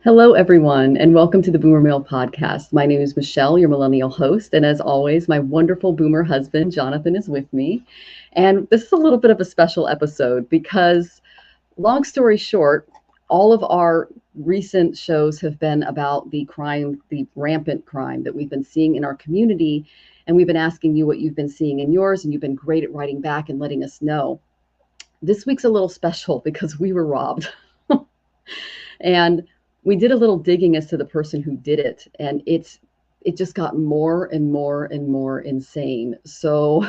Hello, everyone, and welcome to the Boomer Mail podcast. My name is Michelle, your Millennial host, and as always, my wonderful Boomer husband, Jonathan, is with me. And this is a little bit of a special episode because, long story short, all of our recent shows have been about the crime, the rampant crime that we've been seeing in our community. And we've been asking you what you've been seeing in yours, and you've been great at writing back and letting us know. This week's a little special because we were robbed. And we did a little digging as to the person who did it, and it just got more and more and more insane. So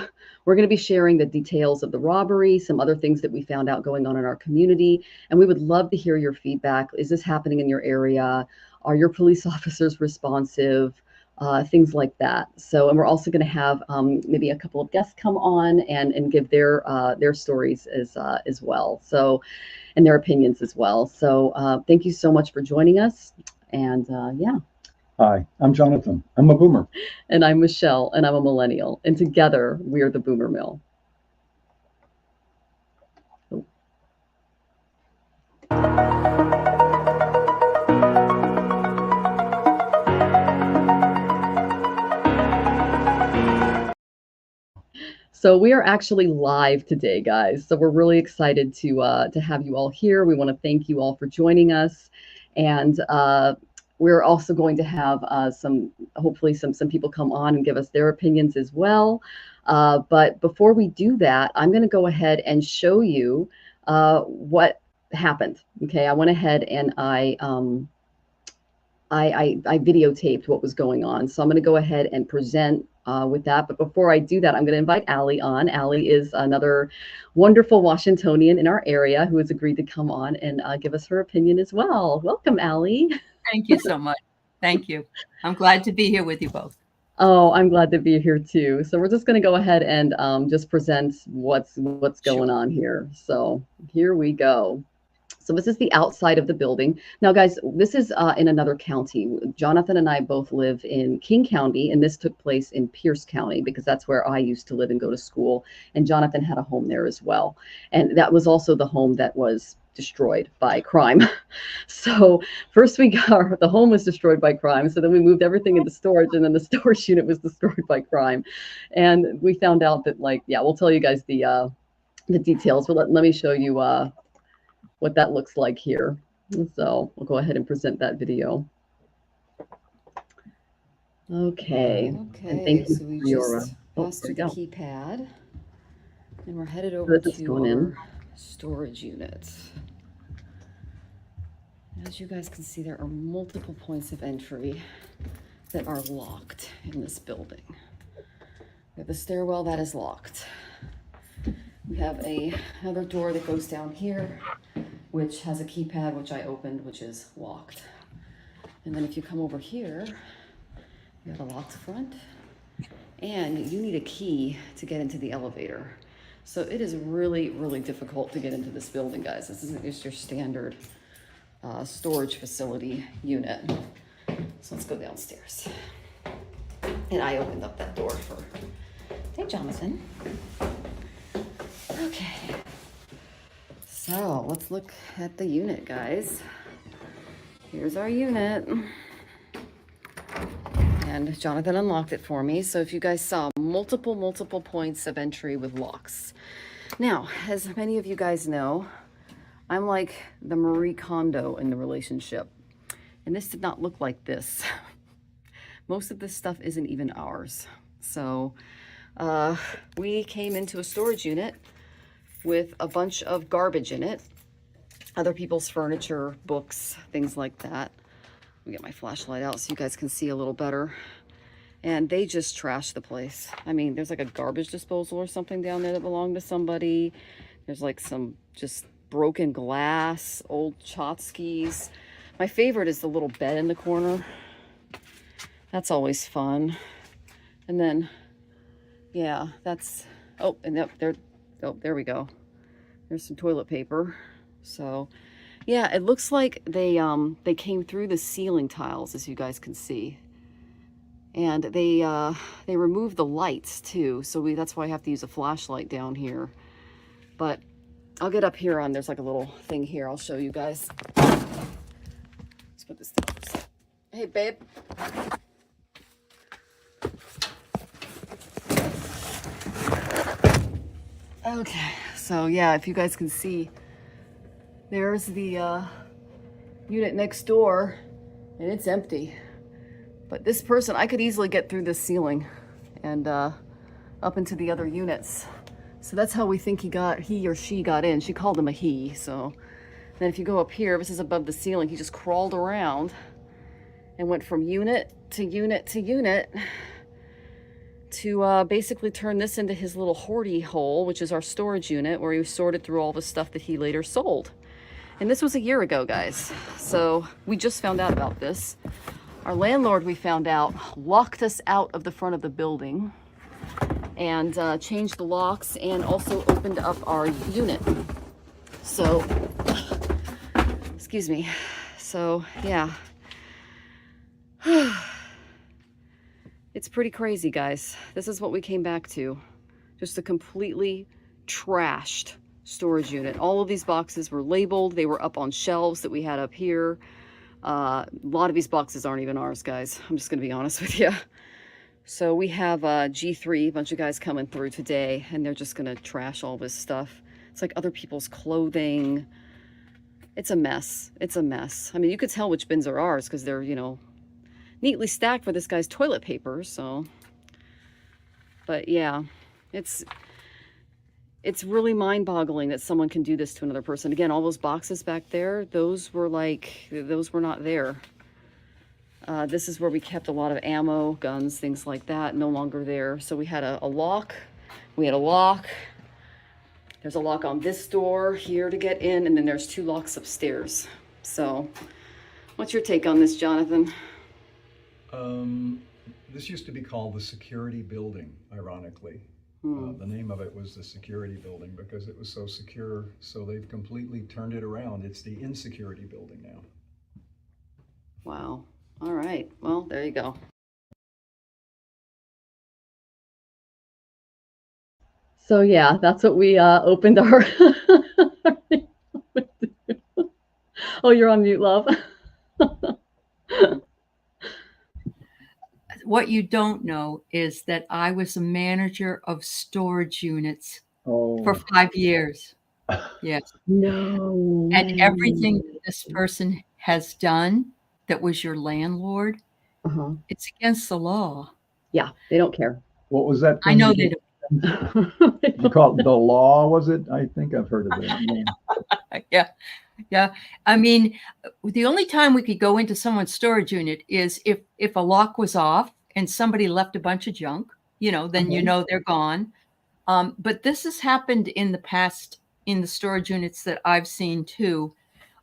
we're going to be sharing the details of the robbery, some other things that we found out going on in our community, and we would love to hear your feedback. Is this happening in your area? Are your police officers responsive? Things like that. So, and we're also going to have maybe a couple of guests come on and give their stories as well. So, and their opinions as well. So, thank you so much for joining us. And yeah. Hi, I'm Jonathan. I'm a boomer. And I'm Michelle, and I'm a millennial. And together, we are the Boomer Mill. So we are actually live today, guys. So we're really excited to have you all here. We want to thank you all for joining us, and we're also going to have hopefully some people come on and give us their opinions as well. But before we do that, I'm going to go ahead and show you what happened. Okay, I went ahead and I videotaped what was going on. So I'm going to go ahead and present with that. But before I do that, I'm going to invite Allie on. Allie is another wonderful Washingtonian in our area who has agreed to come on and give us her opinion as well. Welcome, Allie. Thank you so much. Thank you. I'm glad to be here with you both. Oh, I'm glad to be here too. So we're just going to go ahead and just present what's going on here. So here we go. So this is the outside of the building. Now, guys, this is in another county. Jonathan and I both live in King County, and this took place in Pierce County because that's where I used to live and go to school. And Jonathan had a home there as well. And that was also the home that was destroyed by crime. So first the home was destroyed by crime. So then we moved everything into storage, and then the storage unit was destroyed by crime. And we found out that, we'll tell you guys the details, but let me show you what that looks like here. So we'll go ahead and present that video. Okay. And thank you so we for your, just passed through the keypad, and we're headed So over that's to going in. our storage unit. As you guys can see, there are multiple points of entry that are locked in this building. We have the stairwell that is locked. We have another door that goes down here, which has a keypad, which I opened, which is locked. And then if you come over here, you have a locked front, and you need a key to get into the elevator. So it is really, really difficult to get into this building, guys. This isn't just your standard storage facility unit. So let's go downstairs. And I opened up that door for, hey, Jonathan. Okay, so let's look at the unit, guys. Here's our unit. And Jonathan unlocked it for me. So if you guys saw, multiple points of entry with locks. Now, as many of you guys know, I'm like the Marie Kondo in the relationship. And this did not look like this. Most of this stuff isn't even ours. So we came into a storage unit with a bunch of garbage in it, other people's furniture, books, things like that. Let me get my flashlight out so you guys can see a little better. And they just trashed the place. I mean, there's like a garbage disposal or something down there that belonged to somebody. There's like some just broken glass, old tchotchkes. My favorite is the little bed in the corner. That's always fun. And then, yeah, that's, oh, and there we go. There's some toilet paper. So yeah, it looks like they came through the ceiling tiles, as you guys can see. And they removed the lights too. So that's why I have to use a flashlight down here. But I'll get up here on, there's like a little thing here I'll show you guys. It's put this down. Hey, babe. Okay, so yeah, if you guys can see, there's the unit next door, and it's empty. But this person, I could easily get through this ceiling and up into the other units. So that's how we think he or she got in. She called him a he. So then if you go up here, this is above the ceiling, he just crawled around and went from unit to unit to unit to basically turn this into his little hoardy hole, which is our storage unit, where he sorted through all the stuff that he later sold. And this was a year ago, guys. So we just found out about this. Our landlord, we found out, locked us out of the front of the building and changed the locks and also opened up our unit. So, excuse me. So, yeah. It's pretty crazy, guys. This is what we came back to. Just a completely trashed storage unit. All of these boxes were labeled. They were up on shelves that we had up here. A lot of these boxes aren't even ours, guys. I'm just going to be honest with you. So we have G3, a bunch of guys coming through today, and they're just going to trash all this stuff. It's like other people's clothing. It's a mess. It's a mess. I mean, you could tell which bins are ours because they're, you know, neatly stacked for this guy's toilet paper. So, but yeah, it's really mind-boggling that someone can do this to another person. Again, all those boxes back there, those were not there. This is where we kept a lot of ammo, guns, things like that, no longer there. So we had a lock. We had a lock. There's a lock on this door here to get in, and then there's 2 locks upstairs. So what's your take on this, Jonathan? This used to be called the security building, ironically. The name of it was the security building because it was so secure. So they've completely turned it around. It's the insecurity building now. Wow. All right. Well, there you go. So yeah, that's what we opened our. Oh, you're on mute, love. What you don't know is that I was a manager of storage units for 5 years. Yes. No. And everything that this person has done that was your landlord, it's against the law. Yeah, they don't care. What was that? I know they don't. You call it the law, was it? I think I've heard of it. Yeah. Yeah. I mean, the only time we could go into someone's storage unit is if a lock was off and somebody left a bunch of junk, you know, then you know they're gone. But this has happened in the past in the storage units that I've seen too.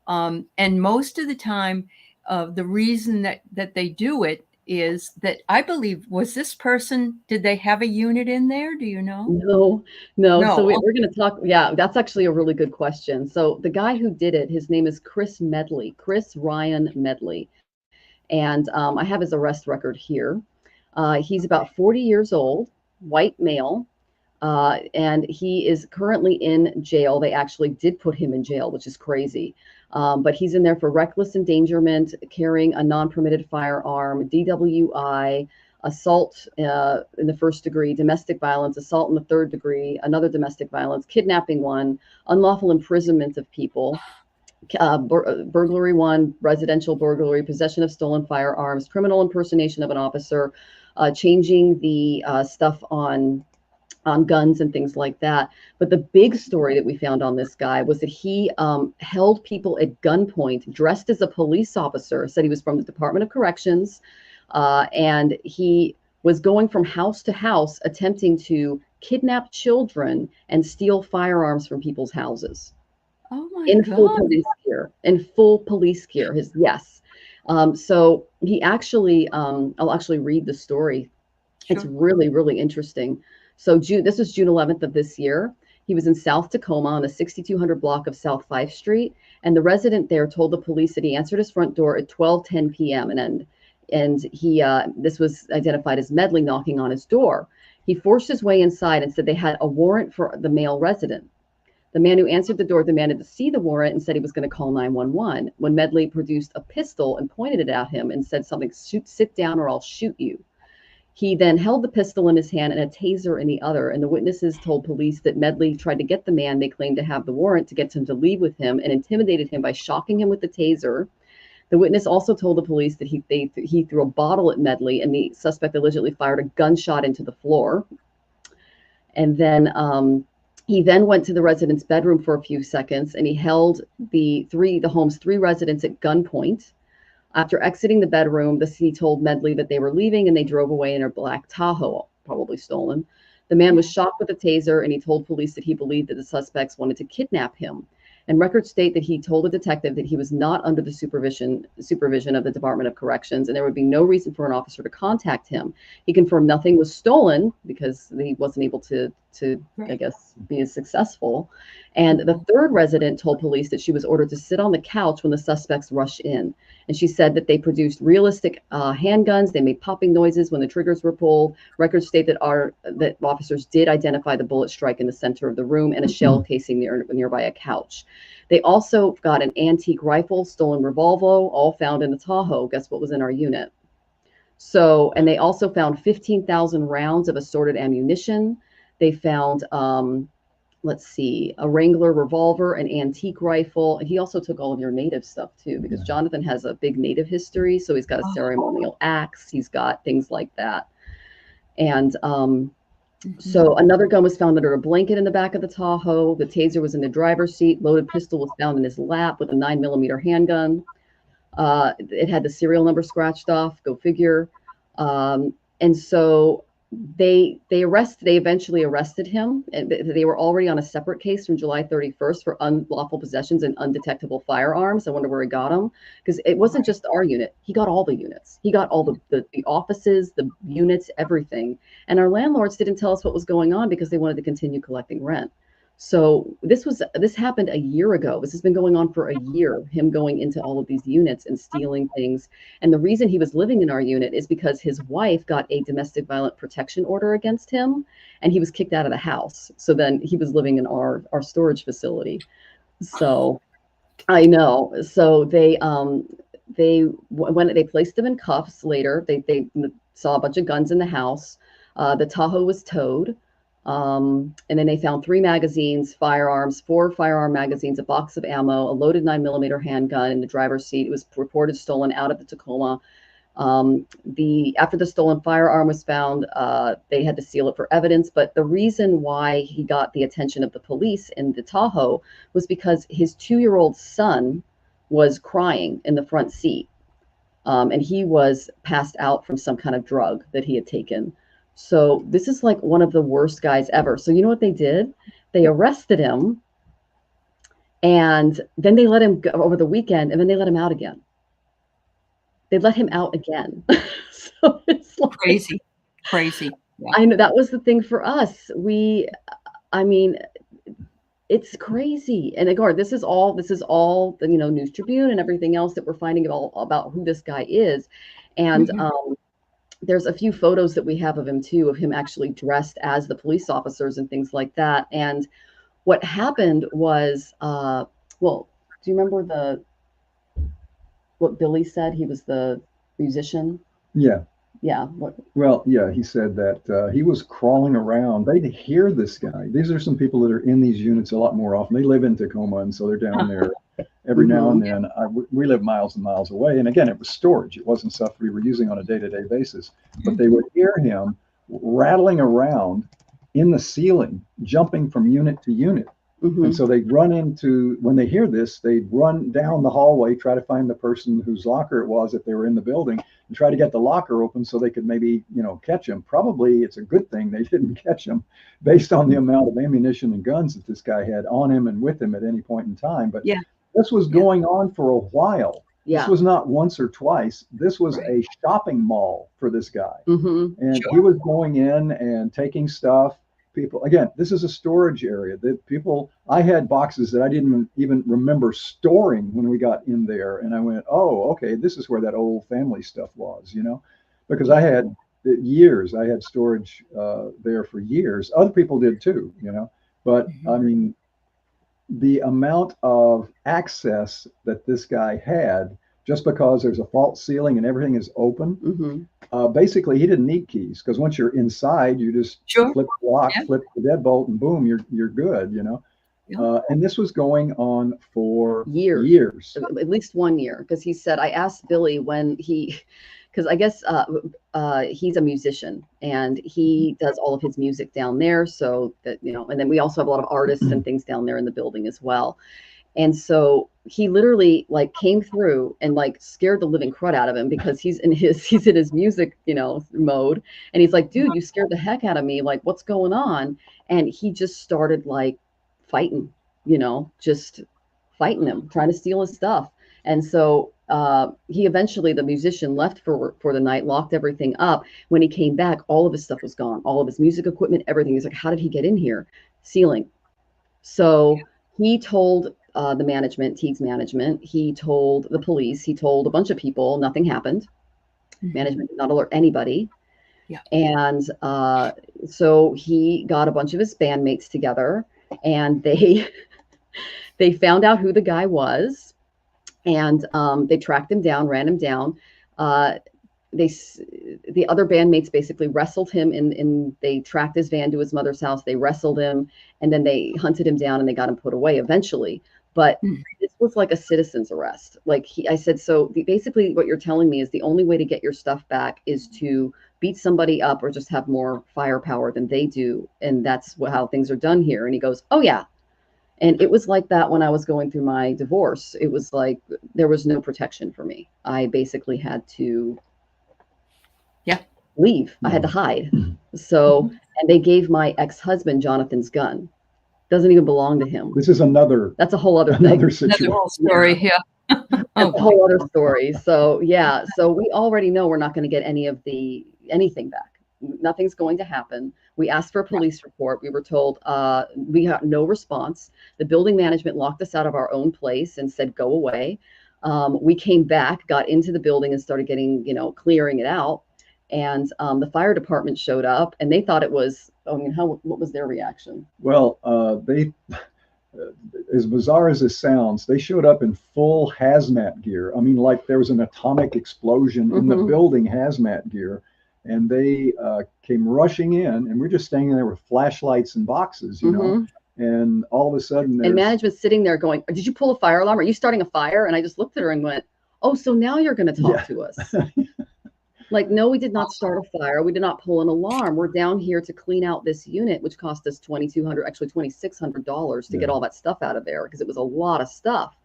And most of the time, the reason that they do it is that I believe, was this person, did they have a unit in there? Do you know? No. So we're going to talk. Yeah, that's actually a really good question. So the guy who did it, his name is Chris Ryan Medley. And I have his arrest record here. He's about 40 years old, white male. And he is currently in jail. They actually did put him in jail, which is crazy. But he's in there for reckless endangerment, carrying a non-permitted firearm, DWI, assault in the 1st degree, domestic violence, assault in the 3rd degree, another domestic violence, kidnapping 1, unlawful imprisonment of people, burglary 1, residential burglary, possession of stolen firearms, criminal impersonation of an officer, changing the stuff on guns and things like that. But the big story that we found on this guy was that he held people at gunpoint, dressed as a police officer, said he was from the Department of Corrections, and he was going from house to house attempting to kidnap children and steal firearms from people's houses. Oh my in God. full police gear. In full police gear. So he actually, I'll actually read the story. Sure. It's really, really interesting. So this was June 11th of this year. He was in South Tacoma on the 6200 block of South 5th Street. And the resident there told the police that he answered his front door at 12:10 p.m. And he, this was identified as Medley knocking on his door. He forced his way inside and said they had a warrant for the male resident. The man who answered the door demanded to see the warrant and said he was going to call 911. When Medley produced a pistol and pointed it at him and said something, sit down or I'll shoot you. He then held the pistol in his hand and a taser in the other, and the witnesses told police that Medley tried to get the man they claimed to have the warrant to get him to leave with him and intimidated him by shocking him with the taser. The witness also told the police that he threw a bottle at Medley, and the suspect allegedly fired a gunshot into the floor. And then he then went to the resident's bedroom for a few seconds, and he held the home's 3 residents at gunpoint. After exiting the bedroom, he told Medley that they were leaving, and they drove away in a black Tahoe, probably stolen. The man was shot with a taser, and he told police that he believed that the suspects wanted to kidnap him. And records state that he told a detective that he was not under the supervision of the Department of Corrections, and there would be no reason for an officer to contact him. He confirmed nothing was stolen because he wasn't able to I guess, be as successful. And the 3rd resident told police that she was ordered to sit on the couch when the suspects rushed in. And she said that they produced realistic handguns. They made popping noises when the triggers were pulled. Records state that officers did identify the bullet strike in the center of the room and a shell casing nearby a couch. They also got an antique rifle, stolen revolver, all found in the Tahoe. Guess what was in our unit? So, and they also found 15,000 rounds of assorted ammunition. They found, let's see, a Wrangler revolver, an antique rifle. And he also took all of your native stuff too, because Jonathan has a big native history. So he's got a ceremonial axe. He's got things like that. And so another gun was found under a blanket in the back of the Tahoe. The taser was in the driver's seat. Loaded pistol was found in his lap with a 9mm handgun. It had the serial number scratched off, go figure. And so they eventually arrested him, and they were already on a separate case from July 31st for unlawful possessions and undetectable firearms. I wonder where he got them, because it wasn't just our unit. He got all the units. He got all the offices, the units, everything. And our landlords didn't tell us what was going on because they wanted to continue collecting rent. So this happened a year ago. This has been going on for a year, him going into all of these units and stealing things. And the reason he was living in our unit is because his wife got a domestic violent protection order against him, and he was kicked out of the house. So then he was living in our storage facility. So I know. So they when they placed him in cuffs later, they saw a bunch of guns in the house. The Tahoe was towed. And then they found 3 magazines, firearms, 4 firearm magazines, a box of ammo, a loaded 9mm handgun in the driver's seat. It was reported stolen out of the Tacoma. After the stolen firearm was found, they had to seal it for evidence. But the reason why he got the attention of the police in the Tahoe was because his 2-year-old son was crying in the front seat. And he was passed out from some kind of drug that he had taken. So this is like one of the worst guys ever. So you know what they did? They arrested him, and then they let him go over the weekend, and then they let him out again. They let him out again. So it's like, crazy. Yeah. I know that was the thing for us. I mean, it's crazy. And again, this is all the, News Tribune and everything else that we're finding about who this guy is. And, there's a few photos that we have of him too, of him actually dressed as the police officers and things like that. And what happened was, do you remember what Billy said? He was the musician. Yeah. Yeah. He said that he was crawling around. They'd hear this guy. These are some people that are in these units a lot more often. They live in Tacoma, and so they're down there every now and then. We live miles and miles away. And again, it was storage. It wasn't stuff we were using on a day-to-day basis. But they would hear him rattling around in the ceiling, jumping from unit to unit. And so they'd when they hear this, they'd run down the hallway, try to find the person whose locker it was if they were in the building, and try to get the locker open so they could maybe, catch him. Probably it's a good thing they didn't catch him based on the amount of ammunition and guns that this guy had on him and with him at any point in time. But this was going on for a while. This was not once or twice. This was a shopping mall for this guy. And he was going in and taking stuff. People, again, this is a storage area that I had boxes that I didn't even remember storing when we got in there. And I went, oh, okay, this is where that old family stuff was, because I had storage there for years. Other people did too, but I mean, the amount of access that this guy had, just because there's a false ceiling and everything is open, basically he didn't need keys, because once you're inside, you just flip the lock, flip the deadbolt, and boom, you're good, you know. And this was going on for years. At least 1 year, because he said, I asked Billy when because I guess he's a musician and he does all of his music down there. So that, you know, and then we also have a lot of artists and things down there in the building as well. And so he literally like came through and like scared the living crud out of him, because he's in his music, you know, mode. And he's like, dude, you scared the heck out of me. Like, what's going on? And he just started like fighting, you know, just fighting him, trying to steal his stuff. And so he eventually, the musician, left for the night, locked everything up. When he came back, all of his stuff was gone, all of his music equipment, everything. He's like, how did he get in here? Ceiling. So he told the management, Teague's management, he told the police, he told a bunch of people. Nothing happened. Management did not alert anybody. And so he got a bunch of his bandmates together, and they found out who the guy was. And they tracked him down, ran him down. The other bandmates basically wrestled him, they tracked his van to his mother's house. They wrestled him, and then they hunted him down and they got him put away eventually. But this was like a citizen's arrest. Like I said, so basically what you're telling me is the only way to get your stuff back is to beat somebody up or just have more firepower than they do. And that's how things are done here. And he goes, oh yeah. And it was like that when I was going through my divorce. It was like there was no protection for me. I basically had to leave. I had to hide. So, and they gave my ex-husband Jonathan's gun. Doesn't even belong to him. This is that's a whole other thing. Situation. Another whole story. That's a whole other story. So yeah, so we already know we're not going to get anything back. Nothing's going to happen. We asked for a police report. We were told we got no response. The building management locked us out of our own place and said, go away. We came back, got into the building and started getting, you know, clearing it out. And the fire department showed up and they thought it was, what was their reaction? Well, they, as bizarre as this sounds, they showed up in full hazmat gear. I mean, like there was an atomic explosion in the building, hazmat gear. And they came rushing in, and we're just standing there with flashlights and boxes, you know. And all of a sudden, and management's sitting there going, "Did you pull a fire alarm? Are you starting a fire?" And I just looked at her and went, "Oh, so now you're going to talk to us?" Like, no, we did not start a fire. We did not pull an alarm. We're down here to clean out this unit, which cost us $2,200, actually $2,600 to get all that stuff out of there because it was a lot of stuff.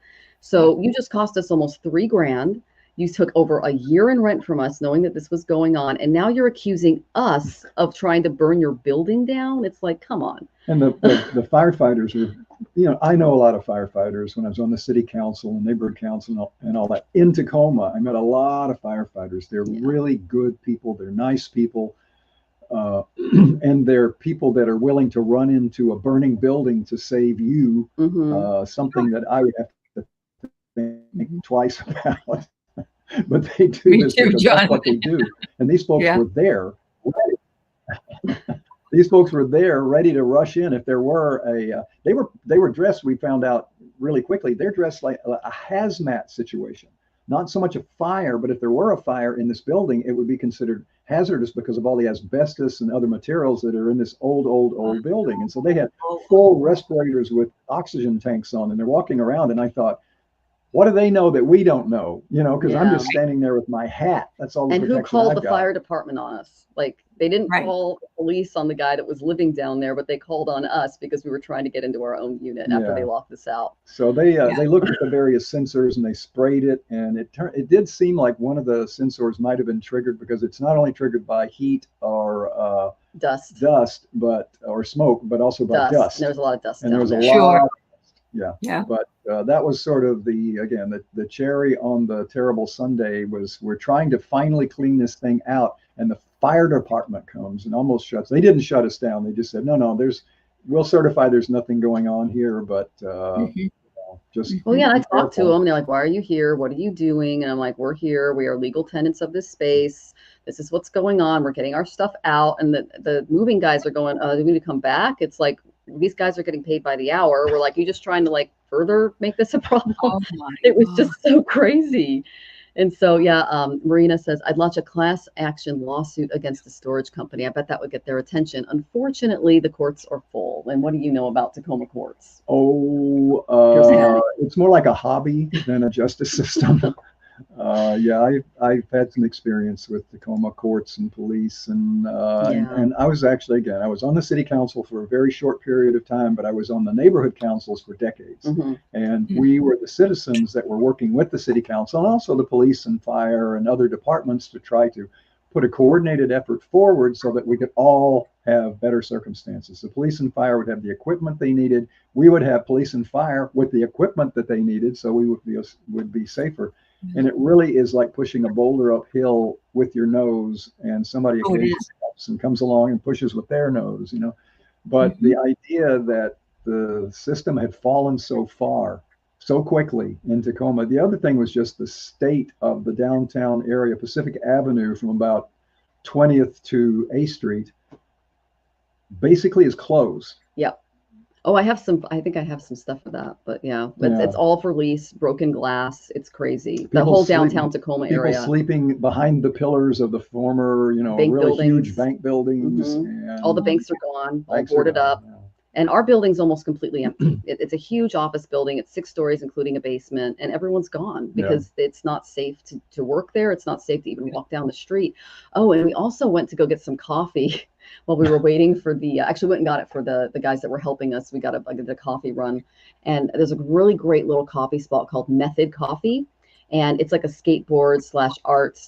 So you just cost us almost $3,000. You took over a year in rent from us, knowing that this was going on, and now you're accusing us of trying to burn your building down. It's like, come on. And the firefighters are, you know, I know a lot of firefighters. When I was on the city council and neighborhood council and all that in Tacoma, I met a lot of firefighters. They're really good people. They're nice people. And they're people that are willing to run into a burning building to save you, something that I would have to think twice about. But they do this because that's what they do. And these folks were there. These folks were there ready to rush in if there were they were dressed, we found out really quickly, they're dressed like a hazmat situation. Not so much a fire, but if there were a fire in this building, it would be considered hazardous because of all the asbestos and other materials that are in this old building. And so they had full respirators with oxygen tanks on, and they're walking around, and I thought, what do they know that we don't know? You know, because I'm just standing there with my hat. That's all. And who called the fire department on us? Like, they didn't call the police on the guy that was living down there, but they called on us because we were trying to get into our own unit after they locked us out. So they looked at the various sensors and they sprayed it, and it did seem like one of the sensors might have been triggered because it's not only triggered by heat or dust, but or smoke, but also by dust. And there was a lot of dust. And there was a lot. Yeah. But that was sort of the cherry on the terrible Sunday was we're trying to finally clean this thing out, and the fire department comes and almost shuts. They didn't shut us down. They just said, no, we'll certify there's nothing going on here, but just. Well, I talked to them. And they're like, why are you here? What are you doing? And I'm like, we're here. We are legal tenants of this space. This is what's going on. We're getting our stuff out. And the moving guys are going, do we need to come back? It's like, these guys are getting paid by the hour. We're like, you just trying to like further make this a problem? Oh my It was God. just so crazy. And so, yeah, Marina says, I'd launch a class action lawsuit against the storage company. I bet that would get their attention. Unfortunately, the courts are full. And what do you know about Tacoma courts? It's more like a hobby than a justice system. Yeah, I've had some experience with Tacoma courts and police, and I was actually, again, I was on the city council for a very short period of time, but I was on the neighborhood councils for decades. And we were the citizens that were working with the city council and also the police and fire and other departments to try to put a coordinated effort forward so that we could all have better circumstances. The police and fire would have the equipment they needed. We would have police and fire with the equipment that they needed, so we would be safer. And it really is like pushing a boulder uphill with your nose, and somebody occasionally helps and comes along and pushes with their nose, you know. But the idea that the system had fallen so far, so quickly in Tacoma. The other thing was just the state of the downtown area, Pacific Avenue from about 20th to A Street, basically is closed. Yep. Oh, I think I have some stuff for that, but yeah, it's all for lease, broken glass. It's crazy. The whole downtown Tacoma area. People sleeping behind the pillars of the former, bank really buildings. Huge bank buildings. And all the banks are gone, all boarded up. Yeah. And our building's almost completely empty. It's a huge office building. It's 6 stories, including a basement, and everyone's gone because it's not safe to work there. It's not safe to even walk down the street. Oh, and we also went to go get some coffee while we were waiting for actually went and got it for the guys that were helping us. We got a coffee run, and there's a really great little coffee spot called Method Coffee, and it's like a skateboard / art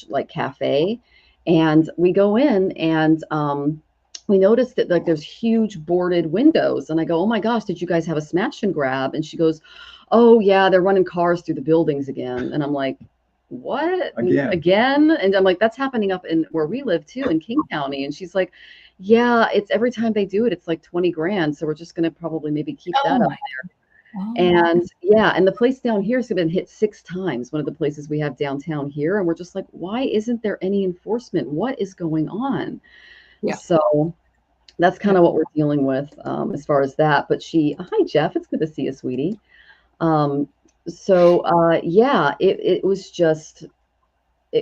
/ like cafe. And we go in, and we noticed that like there's huge boarded windows, and I go, oh my gosh, did you guys have a smash and grab? And she goes, oh yeah, they're running cars through the buildings again. And I'm like, what? Again? And I'm like, that's happening up in where we live too, in King County. And she's like, yeah, it's every time they do it, it's like 20 grand. So we're just going to probably maybe keep that up there. Oh. And yeah, and the place down here has been hit 6 times, one of the places we have downtown here. And we're just like, why isn't there any enforcement? What is going on? Yeah. So that's kind of what we're dealing with as far as that. But hi, Jeff. It's good to see you, sweetie. Yeah, it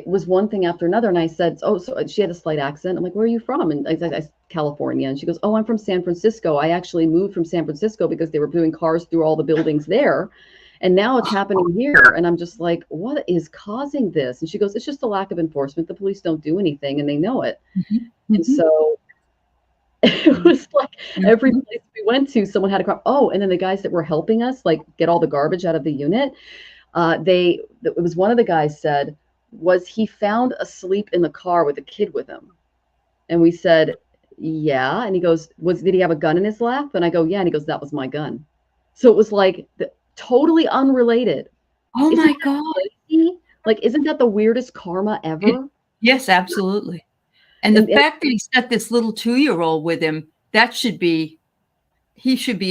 was one thing after another. And I said, oh, so she had a slight accent. I'm like, where are you from? And I said, California. And she goes, oh, I'm from San Francisco. I actually moved from San Francisco because they were doing cars through all the buildings there. And now it's happening here. And I'm just like, what is causing this? And she goes, it's just a lack of enforcement. The police don't do anything and they know it. And so it was like every place we went to, someone had a car. Oh, and then the guys that were helping us, like get all the garbage out of the unit. It was one of the guys said, was he found asleep in the car with a kid with him? And we said, yeah. And he goes, did he have a gun in his lap? And I go, yeah. And he goes, that was my gun. So it was like totally unrelated. Oh my God. Crazy? Like, isn't that the weirdest karma ever? Yes, absolutely. And the fact that he set this little 2-year-old with him, he should be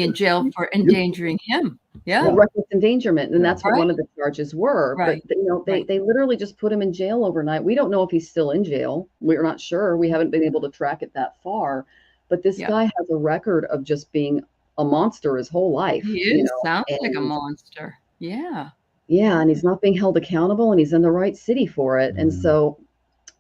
in jail for endangering him. Yeah. Well, reckless endangerment. And that's what one of the charges were. Right. But they literally just put him in jail overnight. We don't know if he's still in jail. We're not sure. We haven't been able to track it that far. But this guy has a record of just being a monster his whole life. He sounds like a monster. Yeah. Yeah. And he's not being held accountable, and he's in the right city for it. And so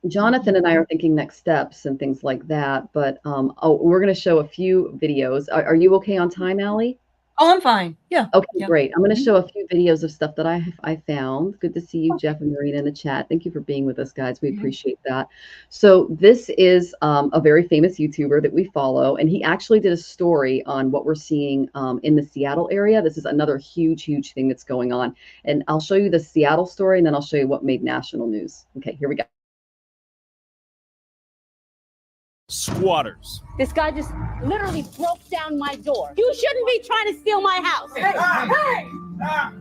Jonathan and I are thinking next steps and things like that. But we're going to show a few videos. Are you okay on time, Allie? Oh, I'm fine. Yeah. Okay, great. I'm going to show a few videos of stuff that I found. Good to see you, Jeff and Marina, in the chat. Thank you for being with us, guys. We appreciate that. So this is a very famous YouTuber that we follow, and he actually did a story on what we're seeing in the Seattle area. This is another huge, huge thing that's going on. And I'll show you the Seattle story, and then I'll show you what made national news. Okay, here we go. Squatters. This guy just literally broke down my door. You shouldn't be trying to steal my house. Hey!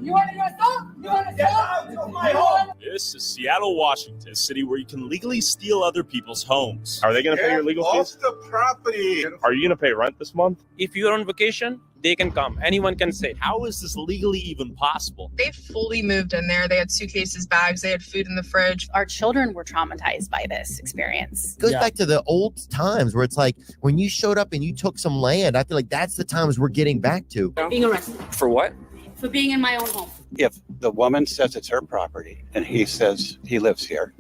You want to assault? You want to assault? My home. This is Seattle, Washington, a city where you can legally steal other people's homes. Are they going to pay your legal fees? Off the property. Are you going to pay rent this month? If you're on vacation, they can come. Anyone can say. How is this legally even possible? They fully moved in there. They had suitcases, bags, they had food in the fridge. Our children were traumatized by this experience. It goes back to the old times where it's like when you showed up and you took some land, I feel like that's the times we're getting back to. Being arrested. For what? For being in my own home. If the woman says it's her property and he says he lives here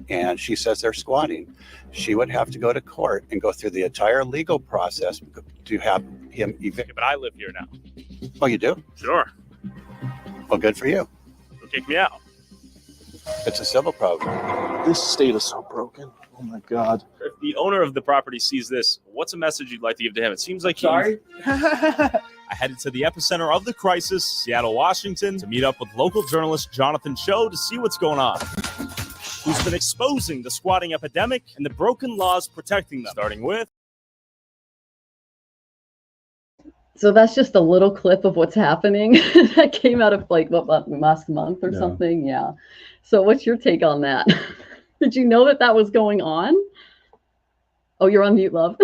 and she says they're squatting, she would have to go to court and go through the entire legal process to have him evicted. But I live here now. Oh, you do? Sure. Well, good for you. They'll kick me out. It's a civil problem. This state is so broken. Oh my God. If the owner of the property sees this, what's a message you'd like to give to him? It seems like Sorry? I headed to the epicenter of the crisis, Seattle, Washington, to meet up with local journalist Jonathan Cho to see what's going on. Who's been exposing the squatting epidemic and the broken laws protecting them, starting with... So that's just a little clip of what's happening that came out of like what last month or something. Yeah. So what's your take on that? Did you know that was going on? Oh, you're on mute, love.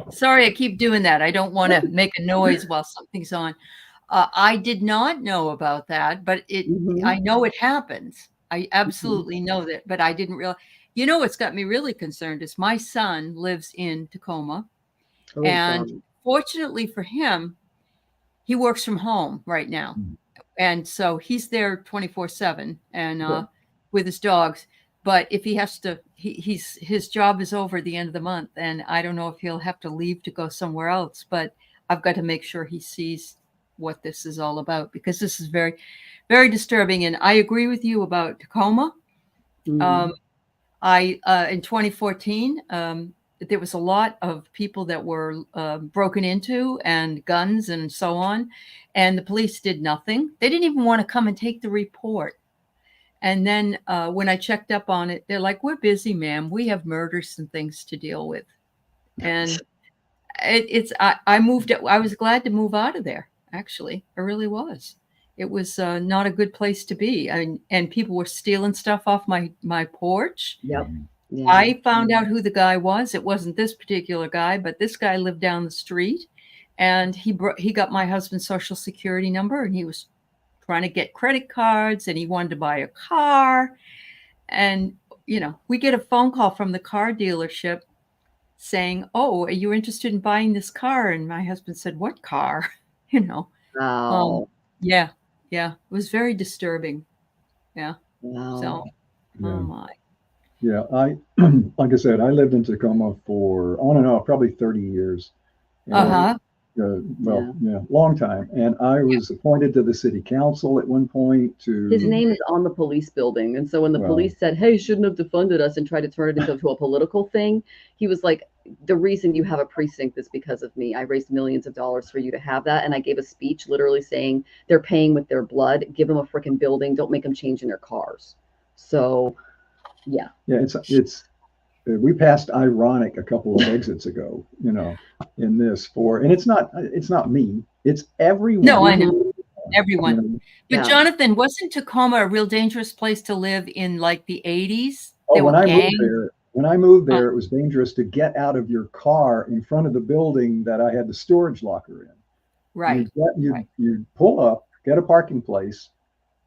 Sorry, I keep doing that. I don't want to make a noise while something's on. I did not know about that, but I know it happens. I absolutely know that, but I didn't realize. You know what's got me really concerned is my son lives in Tacoma, and fortunately for him, he works from home right now, and so he's there 24/7 and with his dogs. But if he has to, his job is over at the end of the month, and I don't know if he'll have to leave to go somewhere else. But I've got to make sure he sees what this is all about, because this is very, very disturbing. And I agree with you about Tacoma. In 2014, there was a lot of people that were broken into and guns and so on, and the police did nothing. They didn't even want to come and take the report. And then when I checked up on it, they're like, "We're busy, ma'am. We have murders and things to deal with." And I moved. I was glad to move out of there. Actually, I really was. It was not a good place to be. And people were stealing stuff off my porch. Yep. Yeah. I found out who the guy was. It wasn't this particular guy, but this guy lived down the street, and he got my husband's social security number, and he was trying to get credit cards, and he wanted to buy a car. And, we get a phone call from the car dealership saying, "Oh, are you interested in buying this car?" And my husband said, "What car?" Wow. Yeah. It was very disturbing. Yeah. Wow. So, oh my. Yeah, like I said, I lived in Tacoma for on and off probably 30 years. Long time. And I was appointed to the city council at one point to... His name is on the police building. And so when the police said, "Hey, shouldn't have defunded us," and tried to turn it into a political thing, he was like, "The reason you have a precinct is because of me. I raised millions of dollars for you to have that." And I gave a speech literally saying, they're paying with their blood. Give them a freaking building. Don't make them change in their cars. So, yeah. Yeah, it's we passed ironic a couple of exits ago, in this and it's not me, it's everyone. No, I know. Everyone. But Yeah. Jonathan, wasn't Tacoma a real dangerous place to live in like the 80s? When I moved there, it was dangerous to get out of your car in front of the building that I had the storage locker in. Right. You'd pull up, get a parking place,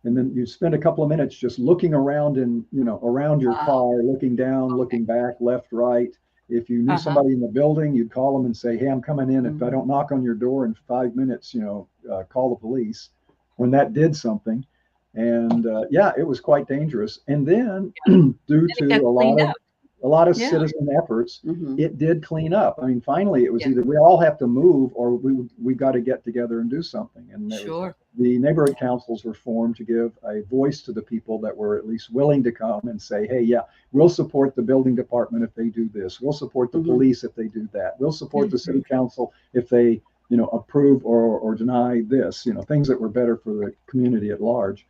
and then you spend a couple of minutes just looking around around your car, looking down, looking back, left, right. If you knew somebody in the building, you'd call them and say, "Hey, I'm coming in. If I don't knock on your door in 5 minutes, call the police." When that did something. And it was quite dangerous. And then due to a lot of citizen efforts, it did clean up. I mean, finally, it was either we all have to move or we got to get together and do something. And the neighborhood councils were formed to give a voice to the people that were at least willing to come and say, "Hey, we'll support the building department if they do this. We'll support the police if they do that. We'll support the city council if they, approve or deny this, things that were better for the community at large."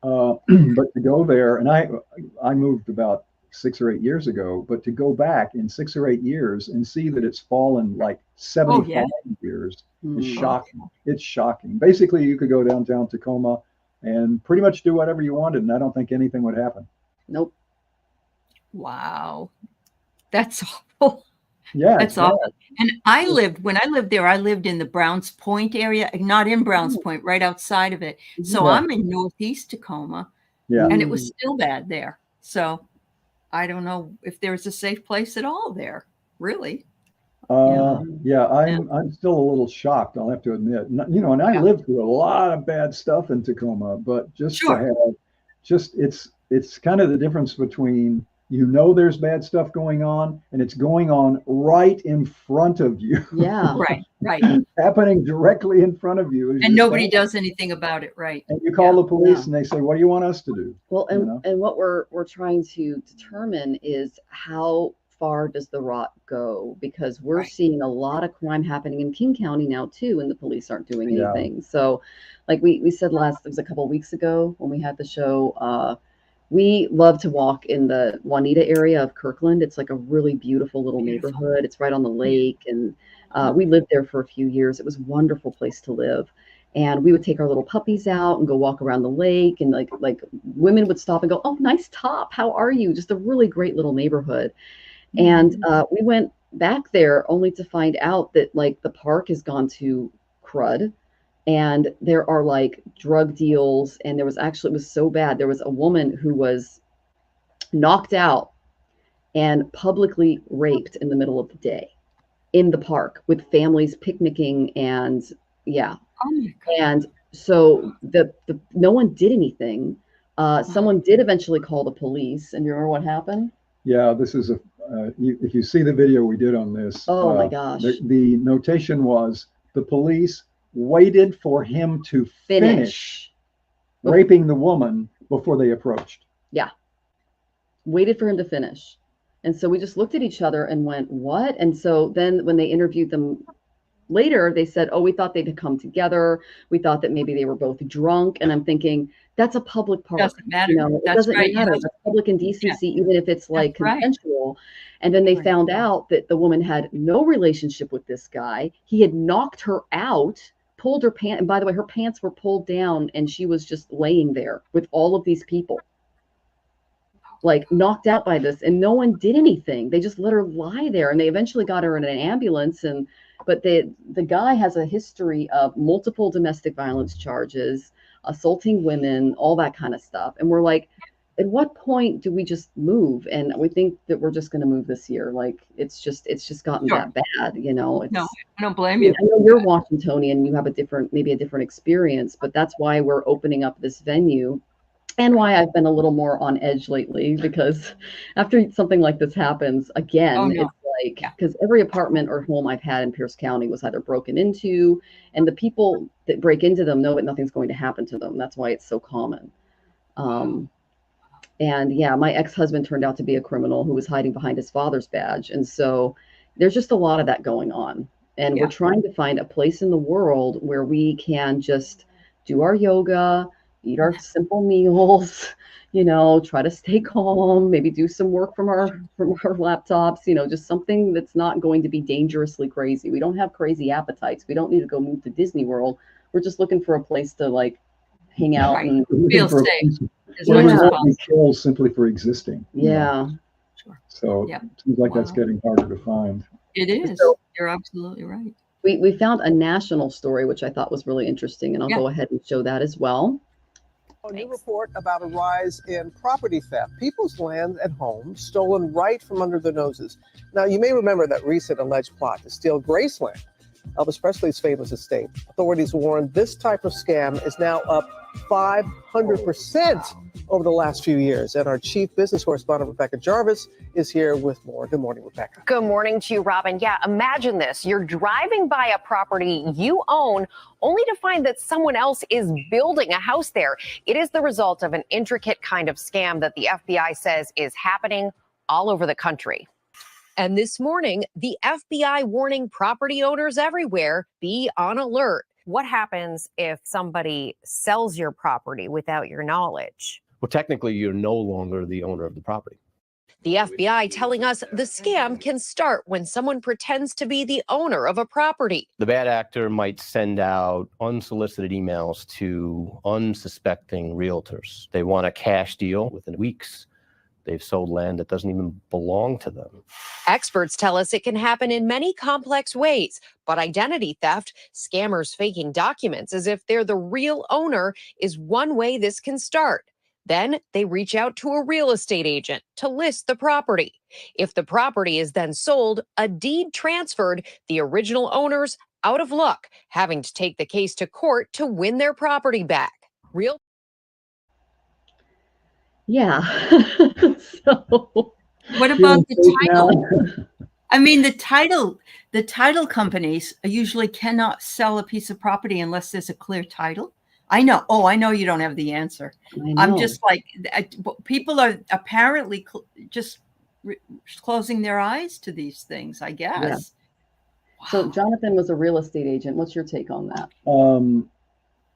But to go there, and I moved about 6 or 8 years ago, but to go back in 6 or 8 years and see that it's fallen like 75 years is shocking. It's shocking. Basically, you could go downtown Tacoma and pretty much do whatever you wanted, and I don't think anything would happen. Nope. Wow. That's awful. Yeah, That's awful. And when I lived there, I lived in the Browns Point area, not in Browns Point, right outside of it. So I'm in Northeast Tacoma, and it was still bad there. So I don't know if there's a safe place at all there, really. I'm still a little shocked, I'll have to admit. And I lived through a lot of bad stuff in Tacoma, but just to have, it's kind of the difference between, there's bad stuff going on and it's going on right in front of you. Yeah. Right. Happening directly in front of you. And nobody does anything about it, right? And you call the police and they say, what do you want us to do? Well, and what we're trying to determine is how far does the rot go? Because we're seeing a lot of crime happening in King County now too, and the police aren't doing anything. So like we said it was a couple of weeks ago when we had the show, we love to walk in the Juanita area of Kirkland. It's like a really beautiful little neighborhood. It's right on the lake. And we lived there for a few years. It was a wonderful place to live. And we would take our little puppies out and go walk around the lake. And like women would stop and go, oh, nice top. How are you? Just a really great little neighborhood. And we went back there only to find out that like the park has gone to crud. And there are like drug deals. And there was it was so bad. There was a woman who was knocked out and publicly raped in the middle of the day in the park with families picnicking. And and so no one did anything. Someone did eventually call the police. And you remember what happened? Yeah, this is if you see the video we did on this. Oh my gosh. The notation was the police waited for him to finish raping the woman before they approached. Yeah. Waited for him to finish. And so we just looked at each other and went, what? And so then when they interviewed them later, they said, oh, we thought they'd come together. We thought that maybe they were both drunk. And I'm thinking, that's a public park. Doesn't matter. It doesn't matter. It's public indecency, even if it's like consensual. And then they found out that the woman had no relationship with this guy. He had knocked her out, pulled her pants. And by the way, her pants were pulled down and she was just laying there with all of these people, like knocked out by this. And no one did anything. They just let her lie there. And they eventually got her in an ambulance. But the guy has a history of multiple domestic violence charges, assaulting women, all that kind of stuff. And we're like, at what point do we just move? And we think that we're just going to move this year. Like it's just gotten that bad, No, I don't blame you. I know you're Washingtonian and you have maybe a different experience, but that's why we're opening up this venue and why I've been a little more on edge lately, because after something like this happens again, it's like, because every apartment or home I've had in Pierce County was either broken into, and the people that break into them know that nothing's going to happen to them. That's why it's so common. And my ex-husband turned out to be a criminal who was hiding behind his father's badge. And so there's just a lot of that going on. And we're trying to find a place in the world where we can just do our yoga, eat our simple meals, try to stay calm, maybe do some work from our laptops, just something that's not going to be dangerously crazy. We don't have crazy appetites. We don't need to go move to Disney World. We're just looking for a place to like hang out and feel safe. Kill simply for existing. Yeah. Sure. So it seems like that's getting harder to find. It is. So, you're absolutely right. We found a national story, which I thought was really interesting, and I'll go ahead and show that as well. A new report about a rise in property theft. People's land and homes stolen right from under their noses. Now, you may remember that recent alleged plot to steal Graceland, Elvis Presley's famous estate. Authorities warn this type of scam is now up 500% over the last few years. And our chief business correspondent, Rebecca Jarvis, is here with more. Good morning, Rebecca. Good morning to you, Robin. Yeah, imagine this. You're driving by a property you own only to find that someone else is building a house there. It is the result of an intricate kind of scam that the FBI says is happening all over the country. And this morning, the FBI warning property owners everywhere, be on alert. What happens if somebody sells your property without your knowledge? Well, technically, you're no longer the owner of the property. The FBI telling us the scam can start when someone pretends to be the owner of a property. The bad actor might send out unsolicited emails to unsuspecting realtors. They want a cash deal within weeks. They've sold land that doesn't even belong to them. Experts tell us it can happen in many complex ways, but identity theft, scammers faking documents as if they're the real owner, is one way this can start. Then they reach out to a real estate agent to list the property. If the property is then sold, a deed transferred, the original owners out of luck, having to take the case to court to win their property back. Yeah. So What about the title? I mean, the title companies usually cannot sell a piece of property unless there's a clear title. I know. Oh, I know you don't have the answer. I'm just like, people are apparently just closing their eyes to these things, I guess. Yeah. Wow. So Jonathan was a real estate agent. What's your take on that?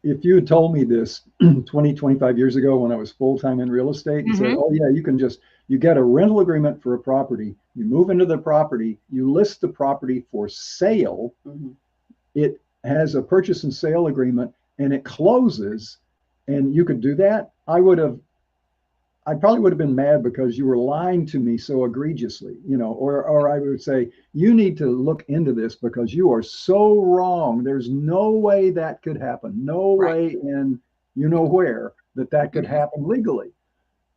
If you had told me this 20, 25 years ago when I was full-time in real estate and said, oh yeah, you get a rental agreement for a property, you move into the property, you list the property for sale, it has a purchase and sale agreement, and it closes, and you could do that, I probably would have been mad because you were lying to me so egregiously, or I would say, you need to look into this because you are so wrong. There's no way that could happen. No way in where that could happen legally.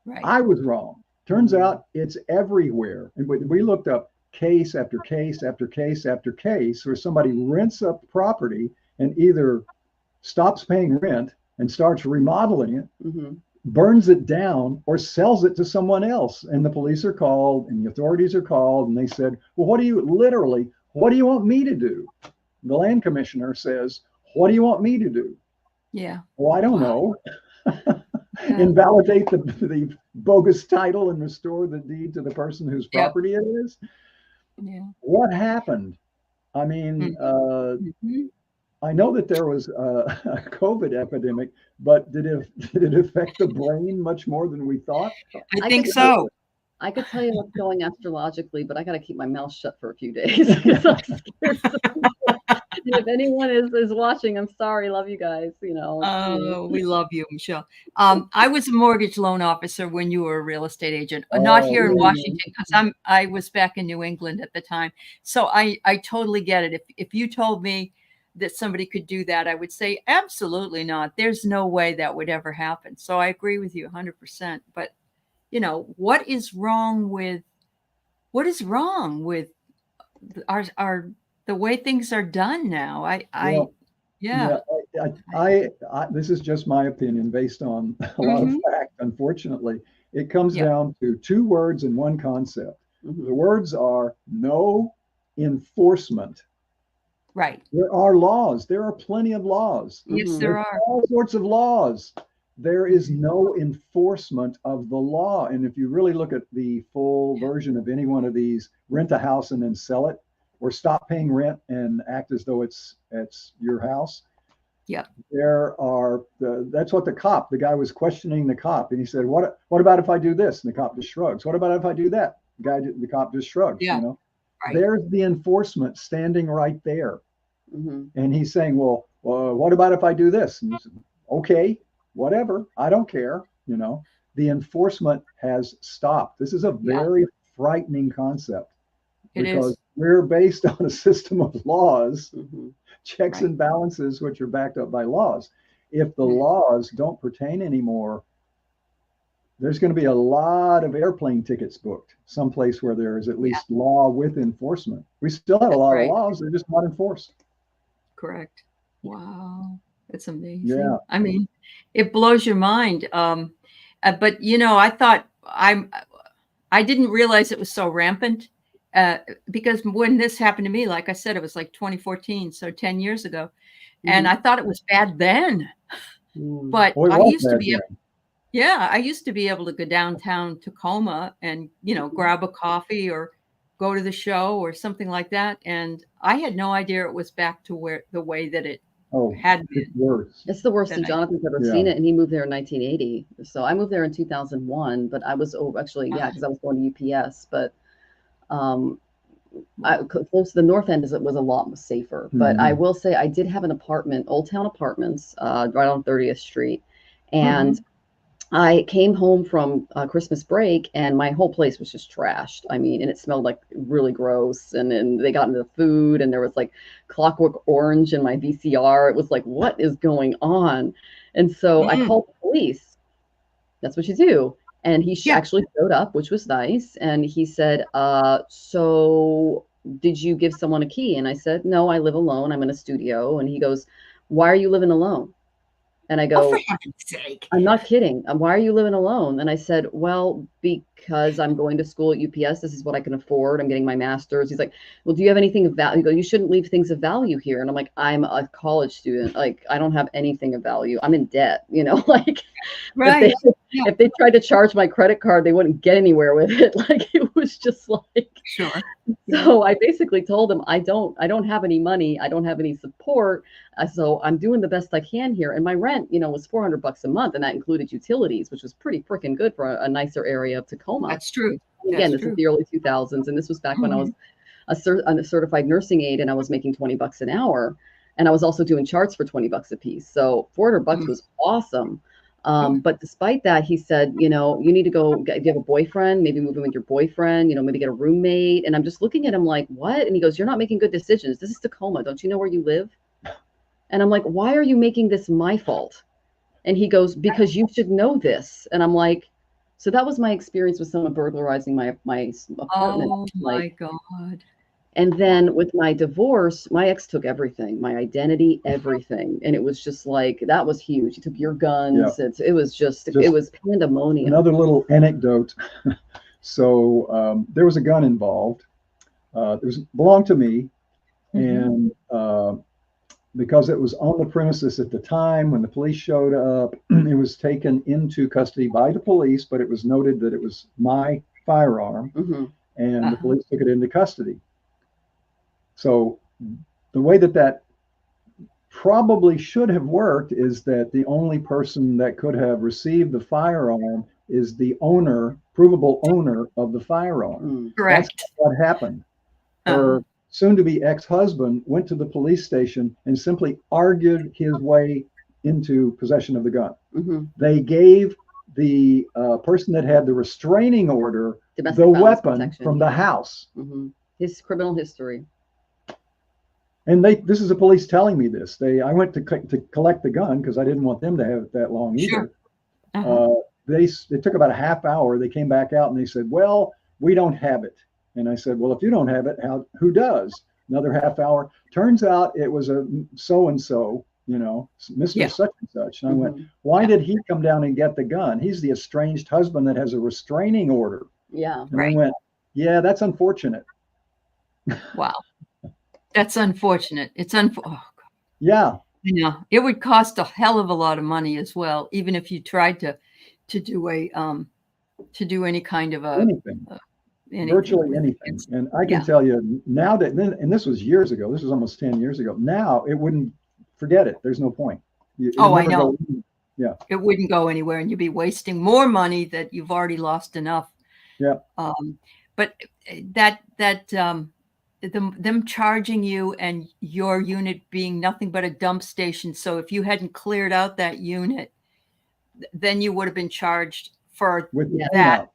Right. I was wrong. Turns out it's everywhere. And we looked up case after case after case after case where somebody rents up property and either stops paying rent and starts remodeling it, burns it down, or sells it to someone else. And the police are called and the authorities are called, and they said, well, what do you want me to do? The land commissioner says, what do you want me to do? Yeah. Well, I don't know. Invalidate the bogus title and restore the deed to the person whose property it is. Yeah. What happened? I mean, I know that there was a COVID epidemic, but did it affect the brain much more than we thought? I think so. I could tell you what's going astrologically, but I got to keep my mouth shut for a few days. I'm scared. And if anyone is watching, I'm sorry. Love you guys. Oh, we love you, Michelle. I was a mortgage loan officer when you were a real estate agent, not here in Washington, because I was back in New England at the time. So I totally get it. If you told me that somebody could do that, I would say absolutely not. There's no way that would ever happen. So I agree with you 100%. But what is wrong with our the way things are done now? This is just my opinion based on a lot of fact. Unfortunately, it comes down to two words and one concept. The words are no enforcement. Right. There are laws. There are plenty of laws. Yes, there are all sorts of laws. There is no enforcement of the law. And if you really look at the full version of any one of these, rent a house and then sell it, or stop paying rent and act as though it's your house. Yeah. That's what the guy was questioning the cop. And he said, what about if I do this? And the cop just shrugs. What about if I do that? The cop just shrugs, Right. There's the enforcement standing right there. And he's saying, well, what about if I do this? And he said, okay, whatever. I don't care. The enforcement has stopped. This is a very frightening concept because we're based on a system of laws, checks and balances, which are backed up by laws. If the laws don't pertain anymore, there's going to be a lot of airplane tickets booked someplace where there is at least law with enforcement. We still have a lot of laws. They're just not enforced. Correct. Wow. That's amazing. Yeah. I mean, it blows your mind. But I thought I didn't realize it was so rampant because when this happened to me, like I said, it was like 2014, so 10 years ago. And I thought it was bad then. But I used to be I used to be able to go downtown Tacoma and, grab a coffee or go to the show or something like that. And I had no idea it was back to the way that it had been. It's worse. It's the worst, and Jonathan's ever seen it. And he moved there in 1980. So I moved there in 2001, but I was because I was going to UPS. But close to the north end was a lot safer. But I will say I did have an apartment, Old Town Apartments, right on 30th Street. And I came home from Christmas break and my whole place was just trashed. I mean, and it smelled like really gross. And then they got into the food and there was like Clockwork Orange in my VCR. It was like, what is going on? And so I called the police. That's what you do. And he actually showed up, which was nice. And he said, so did you give someone a key? And I said, no, I live alone. I'm in a studio. And he goes, why are you living alone? And I go, for heaven's sake. I'm not kidding. Why are you living alone? And I said, well, because I'm going to school at UPS. This is what I can afford. I'm getting my master's. He's like, well, do you have anything of value? He goes, you shouldn't leave things of value here. And I'm like, I'm a college student. Like, I don't have anything of value. I'm in debt, like right. If they tried to charge my credit card, they wouldn't get anywhere with it. Like, it was just like, sure. So I basically told him, I don't have any money. I don't have any support. So I'm doing the best I can here. And my rent, was $400 a month. And that included utilities, which was pretty freaking good for a nicer area of Tacoma. That's true. Again, this is the early 2000s. And this was back when I was a certified nursing aide and I was making $20 an hour. And I was also doing charts for $20 a piece. So $400 was awesome. But despite that, he said, you need to go, do you have a boyfriend? Maybe move in with your boyfriend, maybe get a roommate. And I'm just looking at him like, what? And he goes, you're not making good decisions. This is Tacoma. Don't you know where you live? And I'm like, why are you making this my fault? And he goes, because you should know this. And I'm like, so that was my experience with someone burglarizing my apartment. Oh my God. And then with my divorce, my ex took everything, my identity, everything. And it was just like, that was huge. He took your guns. Yeah. It was just, it was pandemonium. Another little anecdote. So there was a gun involved. It belonged to me. And because it was on the premises at the time when the police showed up, it was taken into custody by the police, but it was noted that it was my firearm. And the police took it into custody. So the way that probably should have worked is that the only person that could have received the firearm is the owner, provable owner of the firearm. Correct. That's what happened. Her soon-to-be ex-husband went to the police station and simply argued his way into possession of the gun. They gave the person that had the restraining order the weapon from the house. His criminal history. And this is the police telling me this. I went to collect the gun because I didn't want them to have it that long either. It took about a half hour. They came back out and they said, well, we don't have it. And I said, well, if you don't have it, who does? Another half hour. Turns out it was a so-and-so, Mr. Such and such. And I went, why did he come down and get the gun? He's the estranged husband that has a restraining order. Yeah. And I went, yeah, that's unfortunate. Wow. That's unfortunate. It's Yeah. Yeah. It would cost a hell of a lot of money as well, even if you tried to do any kind of anything. Virtually anything. And I can tell you now and this was years ago, this was almost 10 years ago. Now it wouldn't, forget it. There's no point. I know. It wouldn't go anywhere and you'd be wasting more money that you've already lost enough. Yeah. But them charging you and your unit being nothing but a dump station. So if you hadn't cleared out that unit, then you would have been charged for that.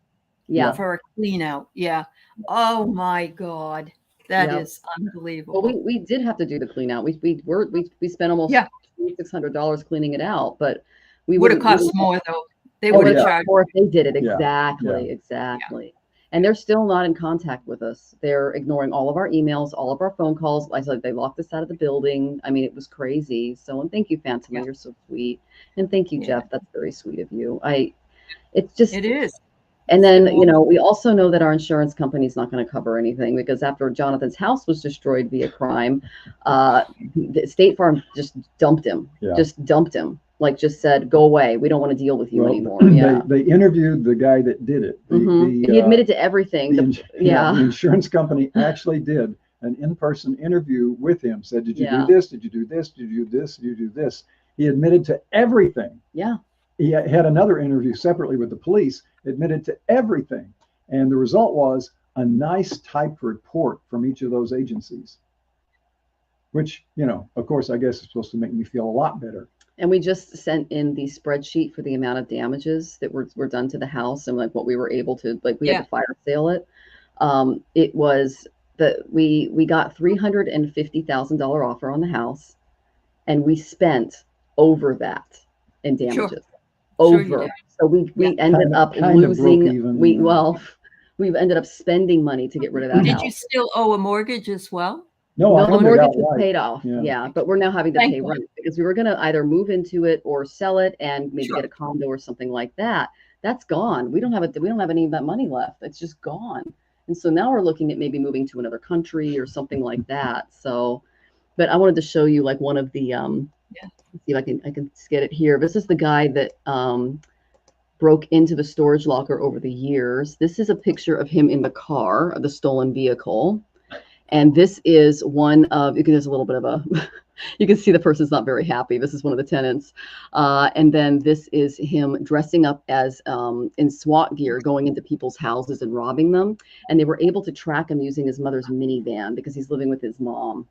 Yeah. For a clean out. Yeah. Oh my God. That is unbelievable. Well, we did have to do the clean out. We spent almost $600 cleaning it out, but we would have cost more though. They would have charged more if they did it. Exactly. And they're still not in contact with us. They're ignoring all of our emails, all of our phone calls. I said they locked us out of the building. I mean, it was crazy. So, and thank you, Fatima. You're so sweet. And thank you, Jeff. That's very sweet of you. It is. And then, we also know that our insurance company is not going to cover anything because after Jonathan's house was destroyed via crime, the State Farm just dumped him. Like just said, go away. We don't want to deal with you anymore. Yeah. They interviewed the guy that did it. He admitted to everything. The insurance company actually did an in-person interview with him. Said, did you do this? Did you do this? Did you do this? Did you do this? He admitted to everything. Yeah. He had another interview separately with the police, admitted to everything. And the result was a nice typed report from each of those agencies, which, of course, I guess is supposed to make me feel a lot better. And we just sent in the spreadsheet for the amount of damages that were done to the house and like what we were able to, like we had to fire sale it. It was we got $350,000 offer on the house, and we spent over that in damages. Over. So we ended up losing. We've ended up spending money to get rid of that house. Did you still owe a mortgage as well? No, the mortgage was paid off. Yeah, but we're now having to pay rent because we were going to either move into it or sell it and maybe get a condo or something like that. That's gone. We don't have any of that money left. It's just gone. And so now we're looking at maybe moving to another country or something like that. So, but I wanted to show you like one of the see if I can get it here. This is the guy that broke into the storage locker over the years. This is a picture of him in the car of the stolen vehicle. And this is one of, there's a little bit of a, you can see the person's not very happy. This is one of the tenants. And then this is him dressing up as in SWAT gear, going into people's houses and robbing them. And they were able to track him using his mother's minivan because he's living with his mom.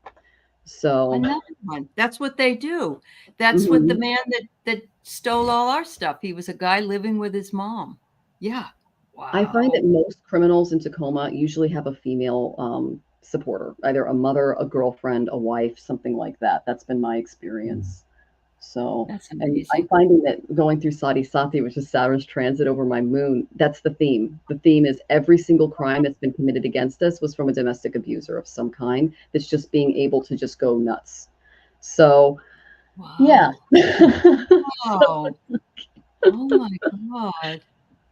So another one. That's what they do. That's what the man that stole all our stuff. He was a guy living with his mom. Yeah. Wow. I find that most criminals in Tacoma usually have a female supporter, either a mother, a girlfriend, a wife, something like that. That's been my experience. So, and I'm finding that going through Sati Sati, which is Saturn's transit over my moon, that's the theme. The theme is every single crime that's been committed against us was from a domestic abuser of some kind that's just being able to just go nuts. So, yeah. Wow. Oh my God.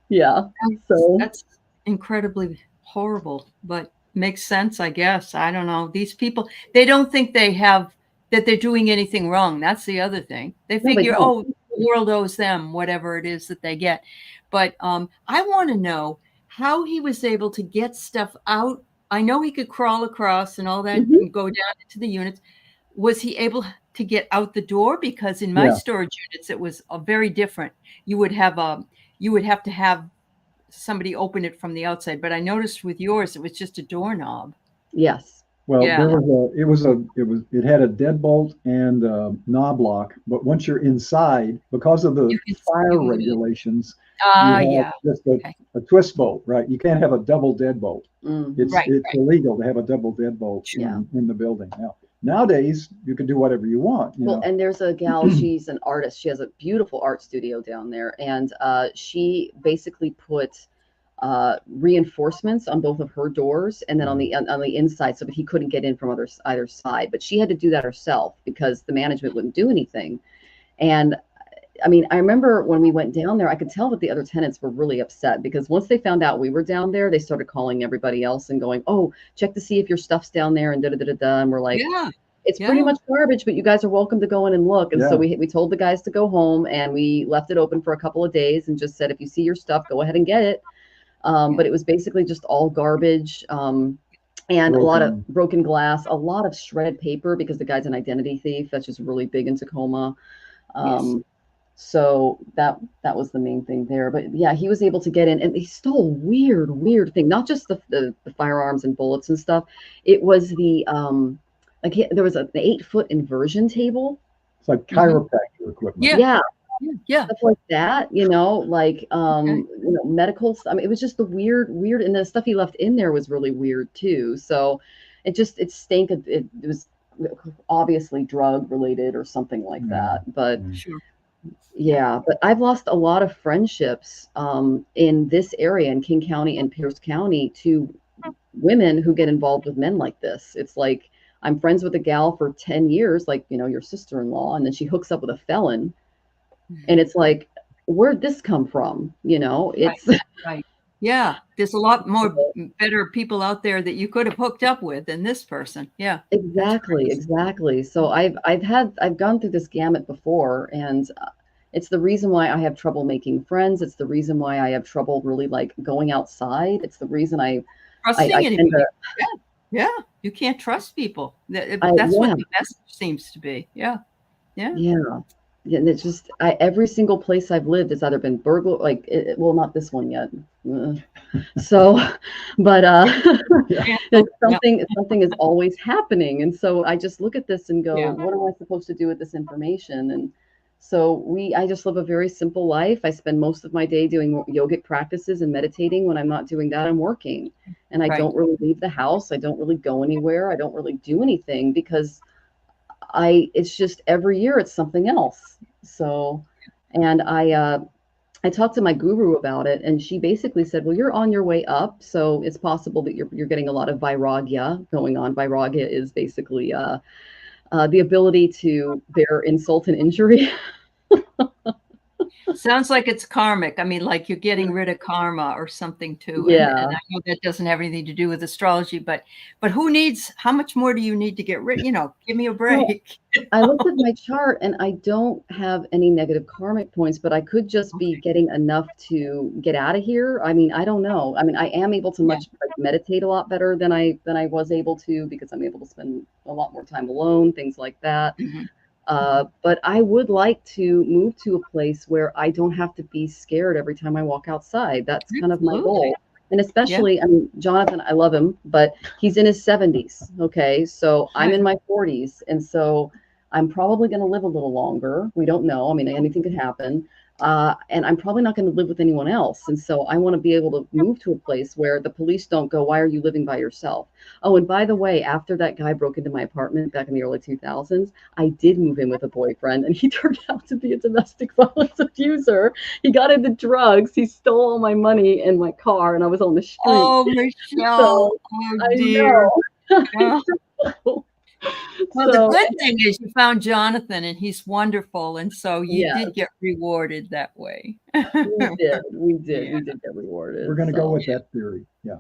Yeah. So that's incredibly horrible, but makes sense, I guess. I don't know. These people, they don't think that they're doing anything wrong. That's the other thing. They figure, the world owes them whatever it is that they get. But I want to know how he was able to get stuff out. I know he could crawl across and all that and go down into the units. Was he able to get out the door? Because in my storage units, it was very different. You would have to have somebody open it from the outside, but I noticed with yours it was just a doorknob. Yes. Well, it had a deadbolt and a knob lock, but once you're inside, because of the fire regulations, you have just a twist bolt, right? You can't have a double deadbolt. It's illegal to have a double deadbolt in the building now. Nowadays, you can do whatever you want. You know? And there's a gal, she's an artist. She has a beautiful art studio down there. And she basically put reinforcements on both of her doors and then on the inside so that he couldn't get in from either side. But she had to do that herself because the management wouldn't do anything. And I mean, I remember when we went down there, I could tell that the other tenants were really upset because once they found out we were down there, they started calling everybody else and going, "Oh, check to see if your stuff's down there," and da-da-da-da-da. And we're like, it's pretty much garbage, but you guys are welcome to go in and look. And so we told the guys to go home and we left it open for a couple of days and just said, if you see your stuff, go ahead and get it. But it was basically just all garbage and a lot of broken glass, a lot of shredded paper because the guy's an identity thief. That's just really big in Tacoma. So that was the main thing there. But yeah, he was able to get in and he stole weird thing, not just the firearms and bullets and stuff. It was the there was an 8-foot inversion table. It's like chiropractor equipment. Yeah, stuff like that, like medical stuff. I mean, it was just the weird, and the stuff he left in there was really weird too. So it stank. It was obviously drug related or something like that. But but I've lost a lot of friendships in this area in King County and Pierce County to women who get involved with men like this. It's like I'm friends with a gal for 10 years, like your sister-in-law, and then she hooks up with a felon. And it's like, where'd this come from? It's right. Yeah. There's a lot more better people out there that you could have hooked up with than this person. Yeah, exactly. So I've gone through this gamut before, and it's the reason why I have trouble making friends. It's the reason why I have trouble really like going outside. It's the reason I tend to, you can't trust people. That's what the message seems to be. Yeah. And it's just every single place I've lived, it's either been burglar, not this one yet. So, but something is always happening, and so I just look at this and go, what am I supposed to do with this information? And So I just live a very simple life. I spend most of my day doing yogic practices and meditating. When I'm not doing that, I'm working. And I don't really leave the house. I don't really go anywhere. I don't really do anything because it's just every year it's something else. So, and I talked to my guru about it, and she basically said, well, you're on your way up. So it's possible that you're getting a lot of vairagya going on. Vairagya is basically the ability to bear insult and injury. Sounds like it's karmic. I mean, like you're getting rid of karma or something too. Yeah. And I know that doesn't have anything to do with astrology, but how much more do you need to get rid? Give me a break. Well, I looked at my chart and I don't have any negative karmic points, but I could just be getting enough to get out of here. I mean, I don't know. I mean, I am able to meditate a lot better than I was able to, because I'm able to spend a lot more time alone, things like that. But I would like to move to a place where I don't have to be scared every time I walk outside. That's kind of my goal. And especially, I mean, Jonathan, I love him, but he's in his 70s. Okay. So I'm in my 40s. And so I'm probably going to live a little longer. We don't know. I mean, anything could happen. And I'm probably not going to live with anyone else. And so I want to be able to move to a place where the police don't go, why are you living by yourself? Oh, and by the way, after that guy broke into my apartment back in the early 2000s, I did move in with a boyfriend, and he turned out to be a domestic violence abuser. He got into drugs. He stole all my money and my car, and I was on the street. Oh, Michelle. So, Oh, dear. Know. Well, the good thing is you found Jonathan, and he's wonderful, and so you did get rewarded that way. We did get rewarded. We're going to go with that theory. Yeah.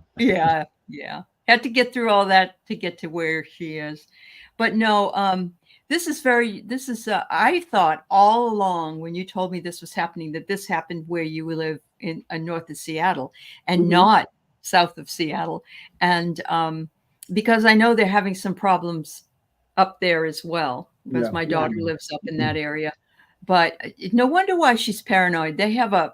Had to get through all that to get to where she is. But no, I thought all along when you told me this was happening, that this happened where you live in north of Seattle and not south of Seattle. And because I know they're having some problems up there as well, because my daughter lives up in that area. But no wonder why she's paranoid. They have a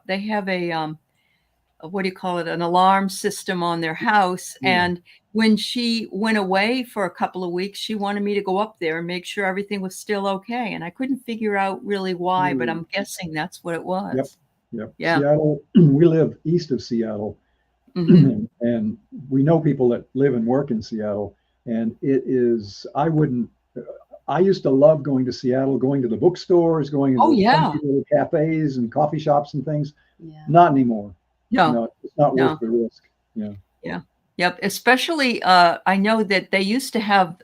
what do you call it, an alarm system on their house. And when she went away for a couple of weeks, she wanted me to go up there and make sure everything was still okay. And I couldn't figure out really why, but I'm guessing that's what it was. Yep. Yeah. Seattle, we live east of Seattle, and we know people that live and work in Seattle. And it is, I used to love going to Seattle, going to the bookstores, going to little cafes and coffee shops and things. Not anymore. No, it's not worth the risk. Yep. Especially, I know that they used to have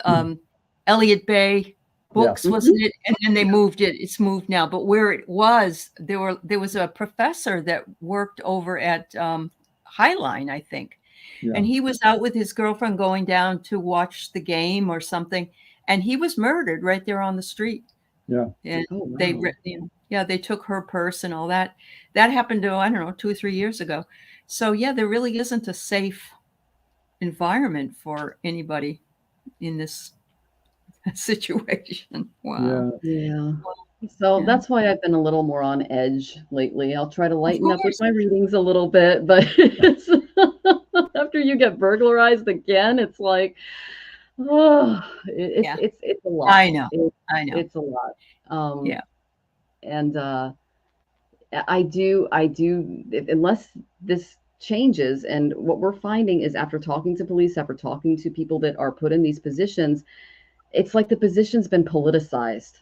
Elliott Bay books, wasn't it? And then they moved it. It's moved now. But where it was, there was a professor that worked over at Highline, I think. And he was out with his girlfriend going down to watch the game or something. And he was murdered right there on the street. And they took her purse and all that. That happened to, I don't know, 2 or 3 years ago. So there really isn't a safe environment for anybody in this situation. Wow. So that's why I've been a little more on edge lately. I'll try to lighten up with my readings a little bit, but after you get burglarized again, it's like, it's a lot. I know. It's a lot. And I do, unless this changes, and what we're finding is after talking to police, after talking to people that are put in these positions, it's like the position's been politicized,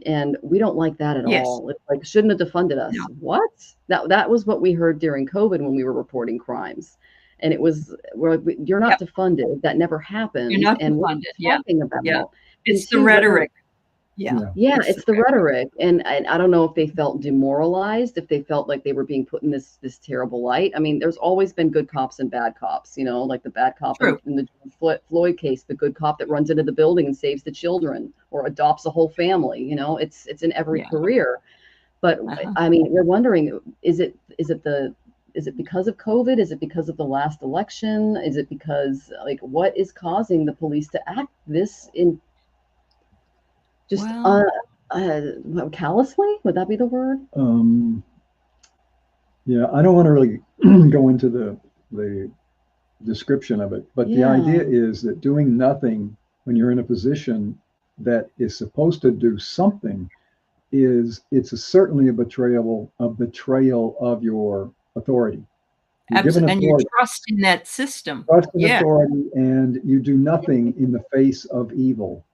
and we don't like that at all. It's like, shouldn't have defunded us. What? That was what we heard during COVID when we were reporting crimes. And it was, we're like, you're not defunded. That never happened. You're not and defunded. We're talking about it's the rhetoric. It's the rhetoric. And I don't know if they felt demoralized, if they felt like they were being put in this terrible light. I mean, there's always been good cops and bad cops, like the bad cop in the Floyd case, the good cop that runs into the building and saves the children or adopts a whole family. It's in every career. But I mean, we're wondering, is it because of COVID? Is it because of the last election? Is it because, what is causing the police to act this in just callously? Would that be the word? I don't want to really go into the description of it, but the idea is that doing nothing when you're in a position that is supposed to do something certainly a betrayal of your authority. And you trust in that system. Trust in authority, and you do nothing in the face of evil.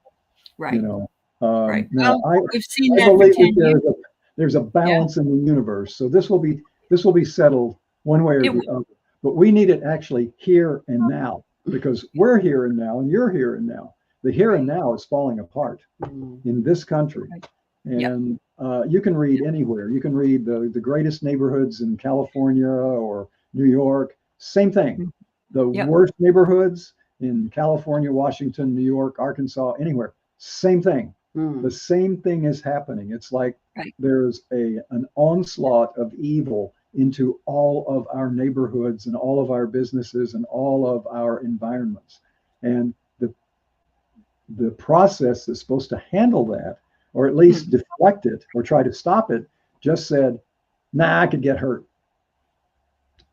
Right. You know. Right. Now, Well, we've seen I that for believe 10 years. there's a balance in the universe. So this will be settled one way or the other. But we need it actually here and now, because we're here and now, and you're here and now. The here and now is falling apart in this country. And you can read anywhere. You can read the greatest neighborhoods in California or New York. Same thing. The worst neighborhoods in California, Washington, New York, Arkansas, anywhere. Same thing. The same thing is happening. It's like there's an onslaught of evil into all of our neighborhoods and all of our businesses and all of our environments. And the process that's supposed to handle that, or at least deflect it or try to stop it, just said, nah, I could get hurt.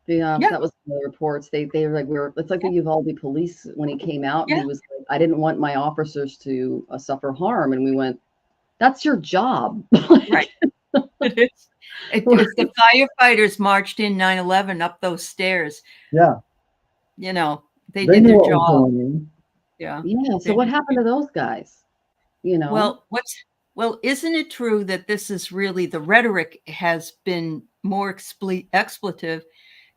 That was the reports. They were like, it's like the Uvalde police when he came out. He was like, I didn't want my officers to suffer harm, and we went, that's your job. Right. It is. It was the firefighters marched in 9/11 up those stairs. Yeah. You know, they did their job. Yeah. So what happened to those guys? You know. Well, isn't it true that this is really the rhetoric has been more expletive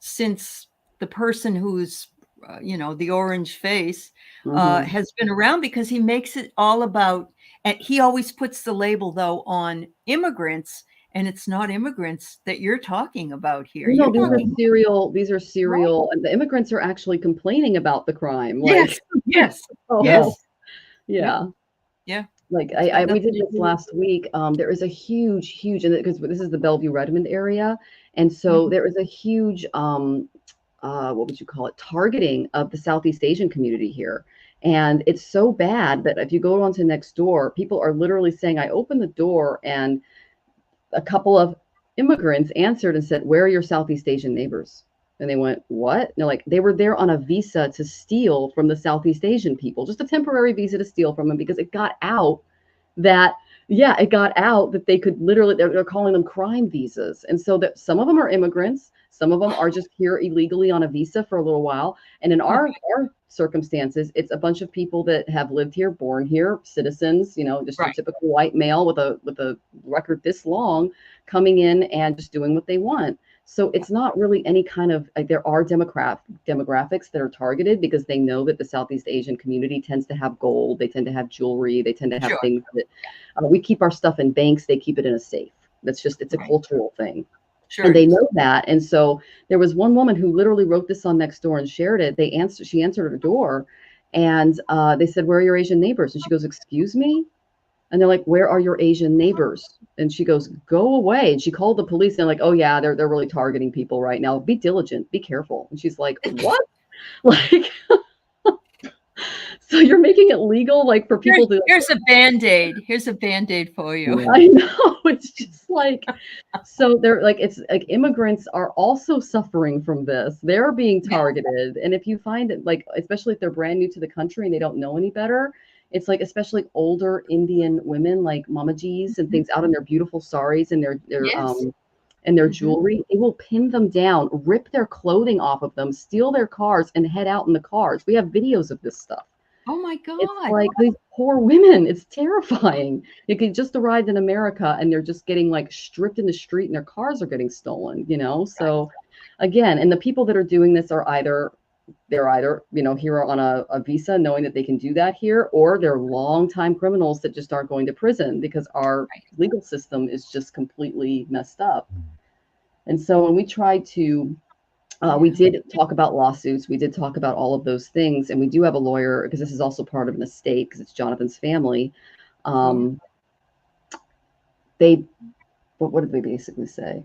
since the person who's, the orange face has been around, because he makes it all about, and he always puts the label though on immigrants, and it's not immigrants that you're talking about here. No, these are serial, and the immigrants are actually complaining about the crime. Yes. Yes. Yeah. Yeah. Like we did this last week. There is a huge, and because this is the Bellevue Redmond area, and so there is a huge, what would you call it, targeting of the Southeast Asian community here. And it's so bad that if you go onto Nextdoor, people are literally saying, I opened the door and a couple of immigrants answered and said, where are your Southeast Asian neighbors? And they went, what? And they're like, they were there on a visa to steal from the Southeast Asian people, just a temporary visa to steal from them, because it got out that, they could literally, they're calling them crime visas. And so that some of them are immigrants, some of them are just here illegally on a visa for a little while. And in our circumstances, it's a bunch of people that have lived here, born here, citizens, just a typical white male with a record this long coming in and just doing what they want. So it's not really any kind of, there are demographics that are targeted because they know that the Southeast Asian community tends to have gold, they tend to have jewelry, they tend to have things that we keep our stuff in banks, they keep it in a safe. That's just, it's a cultural thing. Sure. And they know that. And so there was one woman who literally wrote this on Nextdoor and shared it. She answered her door and they said, where are your Asian neighbors? And she goes, excuse me? And they're like, where are your Asian neighbors? And she goes, go away. And she called the police and they're like, oh yeah, they're really targeting people right now. Be diligent, be careful. And she's like, what? Like, so you're making it legal, like for people to. Here's a Band-Aid. Here's a Band-Aid for you. I know. It's just like, so they're like, it's like immigrants are also suffering from this. They're being targeted. And if you find it, like, especially if they're brand new to the country and they don't know any better, it's like, especially older Indian women like mamajis and things out in their beautiful saris and their jewelry, they will pin them down, rip their clothing off of them, steal their cars, and head out in the cars. We have videos of this stuff. Oh my God. It's like these poor women. It's terrifying. You could just arrived in America and they're just getting like stripped in the street and their cars are getting stolen, So again, and the people that are doing this are either here on a visa knowing that they can do that here, or they're longtime criminals that just aren't going to prison because our legal system is just completely messed up. And so when we tried to, we did talk about lawsuits. We did talk about all of those things. And we do have a lawyer because this is also part of an estate because it's Jonathan's family. What did they basically say?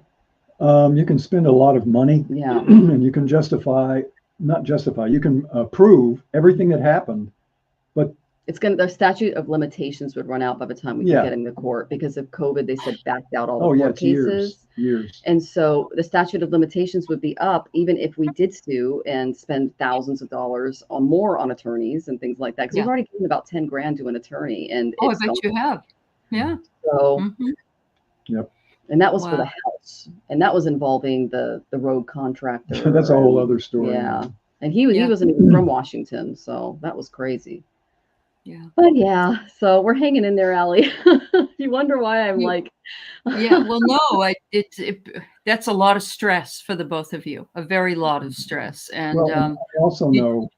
You can spend a lot of money. Yeah. And you can you can prove everything that happened, but the statute of limitations would run out by the time we could get into court because of COVID. They said backed out all the court cases. Years. And so the statute of limitations would be up even if we did sue and spend thousands of dollars or more on attorneys and things like that. Because we've already given about $10,000 to an attorney. And I bet you have. Yeah. So Yep. And that was for the Wow. house, and that was involving the road contractor. That's a whole other story. Yeah, and he wasn't even from Washington, so that was crazy. Yeah. But yeah, so we're hanging in there, Allie. You wonder why I'm like, Yeah. Well, no, that's a lot of stress for the both of you, a very lot of stress. And Well, and I also know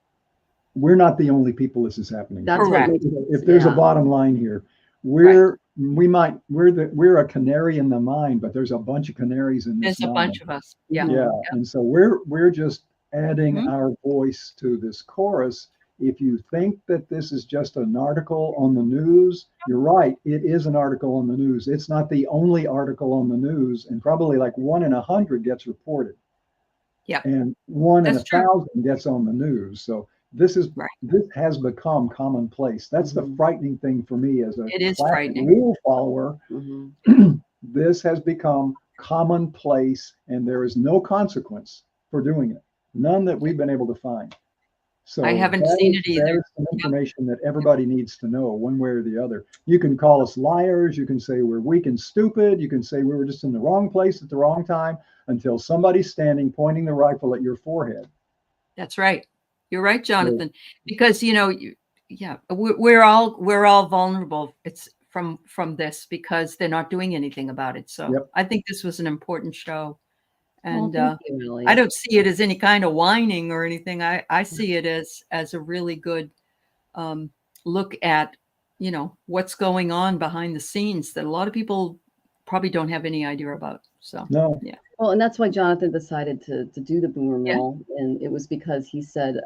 we're not the only people this is happening to. That's what makes If there's a bottom line here, we're a canary in the mine, but there's a bunch of canaries in this there's a mine. bunch of us. Yeah. Yeah. And so we're just adding our voice to this chorus. If you think that this is just an article on the news, you're right. It is an article on the news. It's not the only article on the news, and probably like 1 in 100 gets reported. Yeah. And 1 in That's true. 1,000 gets on the news. So this has become commonplace. That's the frightening thing for me as a It is classic frightening. rule follower. This has become commonplace, and there is no consequence for doing it. None that we've been able to find. So I haven't seen it either. That is some information that everybody needs to know one way or the other. You can call us liars. You can say we're weak and stupid. You can say we were just in the wrong place at the wrong time, until somebody's standing pointing the rifle at your forehead. That's right. You're right, Jonathan. Because we're all vulnerable. It's from this because they're not doing anything about it. So I think this was an important show. And I don't see it as any kind of whining or anything. I see it as a really good look at, what's going on behind the scenes that a lot of people probably don't have any idea about. So, yeah. Well, and that's why Jonathan decided to do the Boomer Mill. And it was because he said,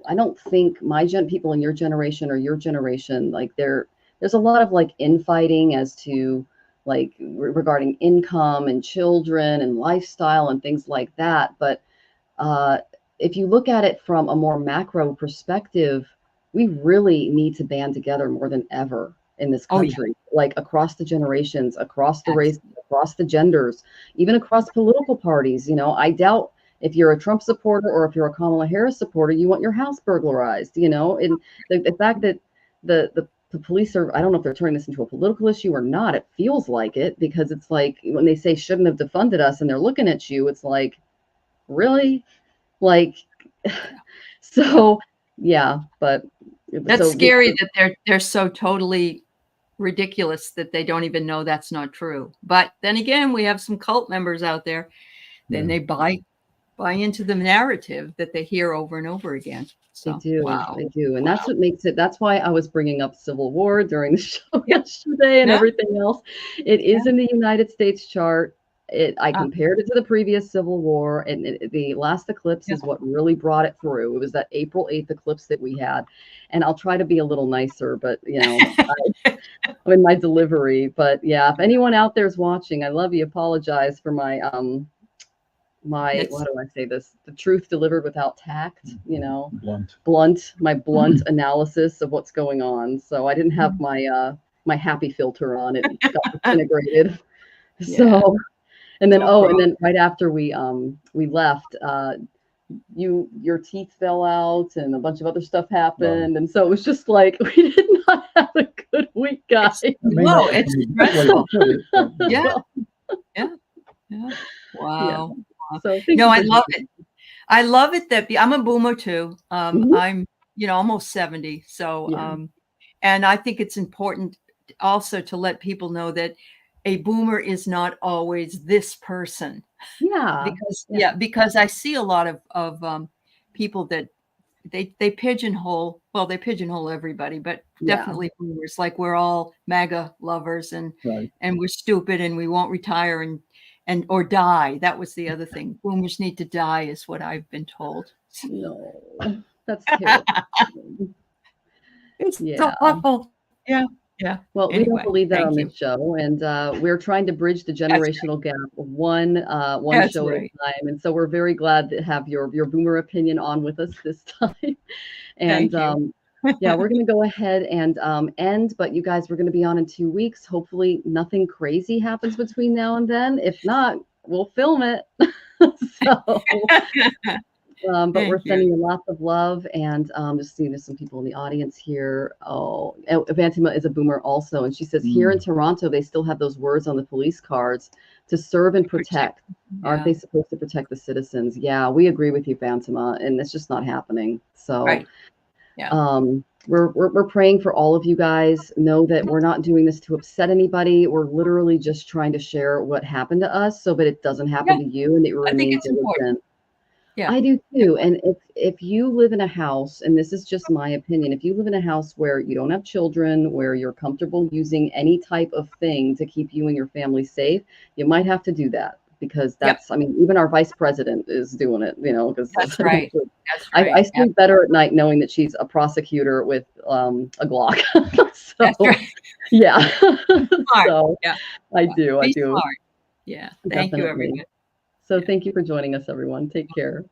I don't think people in your generation or your generation, like there's a lot of like infighting as to like regarding income and children and lifestyle and things like that. But if you look at it from a more macro perspective, we really need to band together more than ever in this country, like across the generations, across the race, across the genders, even across political parties. I doubt if you're a Trump supporter or if you're a Kamala Harris supporter, you want your house burglarized, and the fact that the police are, I don't know if they're turning this into a political issue or not. It feels like it, because it's like when they say shouldn't have defunded us and they're looking at you, it's like, really? Like, so yeah, but that's scary that they're so totally ridiculous that they don't even know that's not true. But then again, we have some cult members out there, then they buy into the narrative that they hear over and over again. So, they do. And that's what makes it, that's why I was bringing up Civil War during the show yesterday and everything else. It is in the United States chart. I compared it to the previous Civil War, and the last eclipse is what really brought it through. It was that April 8th eclipse that we had. And I'll try to be a little nicer, but I'm in my delivery. But yeah, if anyone out there is watching, I love you. Apologize for my what do I say this? The truth delivered without tact, blunt analysis of what's going on. So I didn't have my my happy filter on. It got disintegrated. So, and then and then right after we left, your teeth fell out and a bunch of other stuff happened, and so it was just like we did not have a good week, guys. No, it's stressful. Yeah. Wow. So no, I love it. I love it that I'm a boomer too. I'm, almost 70. So, and I think it's important also to let people know that a boomer is not always this person. Yeah. Because I see a lot of people that they pigeonhole. Well, they pigeonhole everybody, but definitely boomers. Like we're all MAGA lovers and we're stupid and we won't retire or die. That was the other thing. Boomers need to die is what I've been told. No, that's terrible. It's so awful. Yeah. Well, we don't believe that on this show, and we're trying to bridge the generational gap one show at a time. And so we're very glad to have your boomer opinion on with us this time. And we're going to go ahead and end, but you guys, we're going to be on in 2 weeks. Hopefully nothing crazy happens between now and then. If not, we'll film it. So But we're Thank you. sending you lots of love, and just seeing there's some people in the audience here. Oh, Evantima is a boomer also, and she says here in Toronto they still have those words on the police cards to serve and protect. Aren't they supposed to protect the citizens? Yeah, we agree with you, Evantima, and it's just not happening. So, Right. Yeah. we're praying for all of you guys. Know that we're not doing this to upset anybody. We're literally just trying to share what happened to us so that it doesn't happen to you and that you I think remain it's important. diligent. Yeah. I do too. And if you live in a house, and this is just my opinion, if you live in a house where you don't have children, where you're comfortable using any type of thing to keep you and your family safe, you might have to do that, because that's, I mean, even our vice president is doing it, you know, because That's right. That's I right. sleep better at night knowing that she's a prosecutor with a Glock. So, That's right. yeah. Smart. So Yeah. I do. Be smart. Yeah. Thank you, Definitely. everybody. So thank you for joining us, everyone. Take care.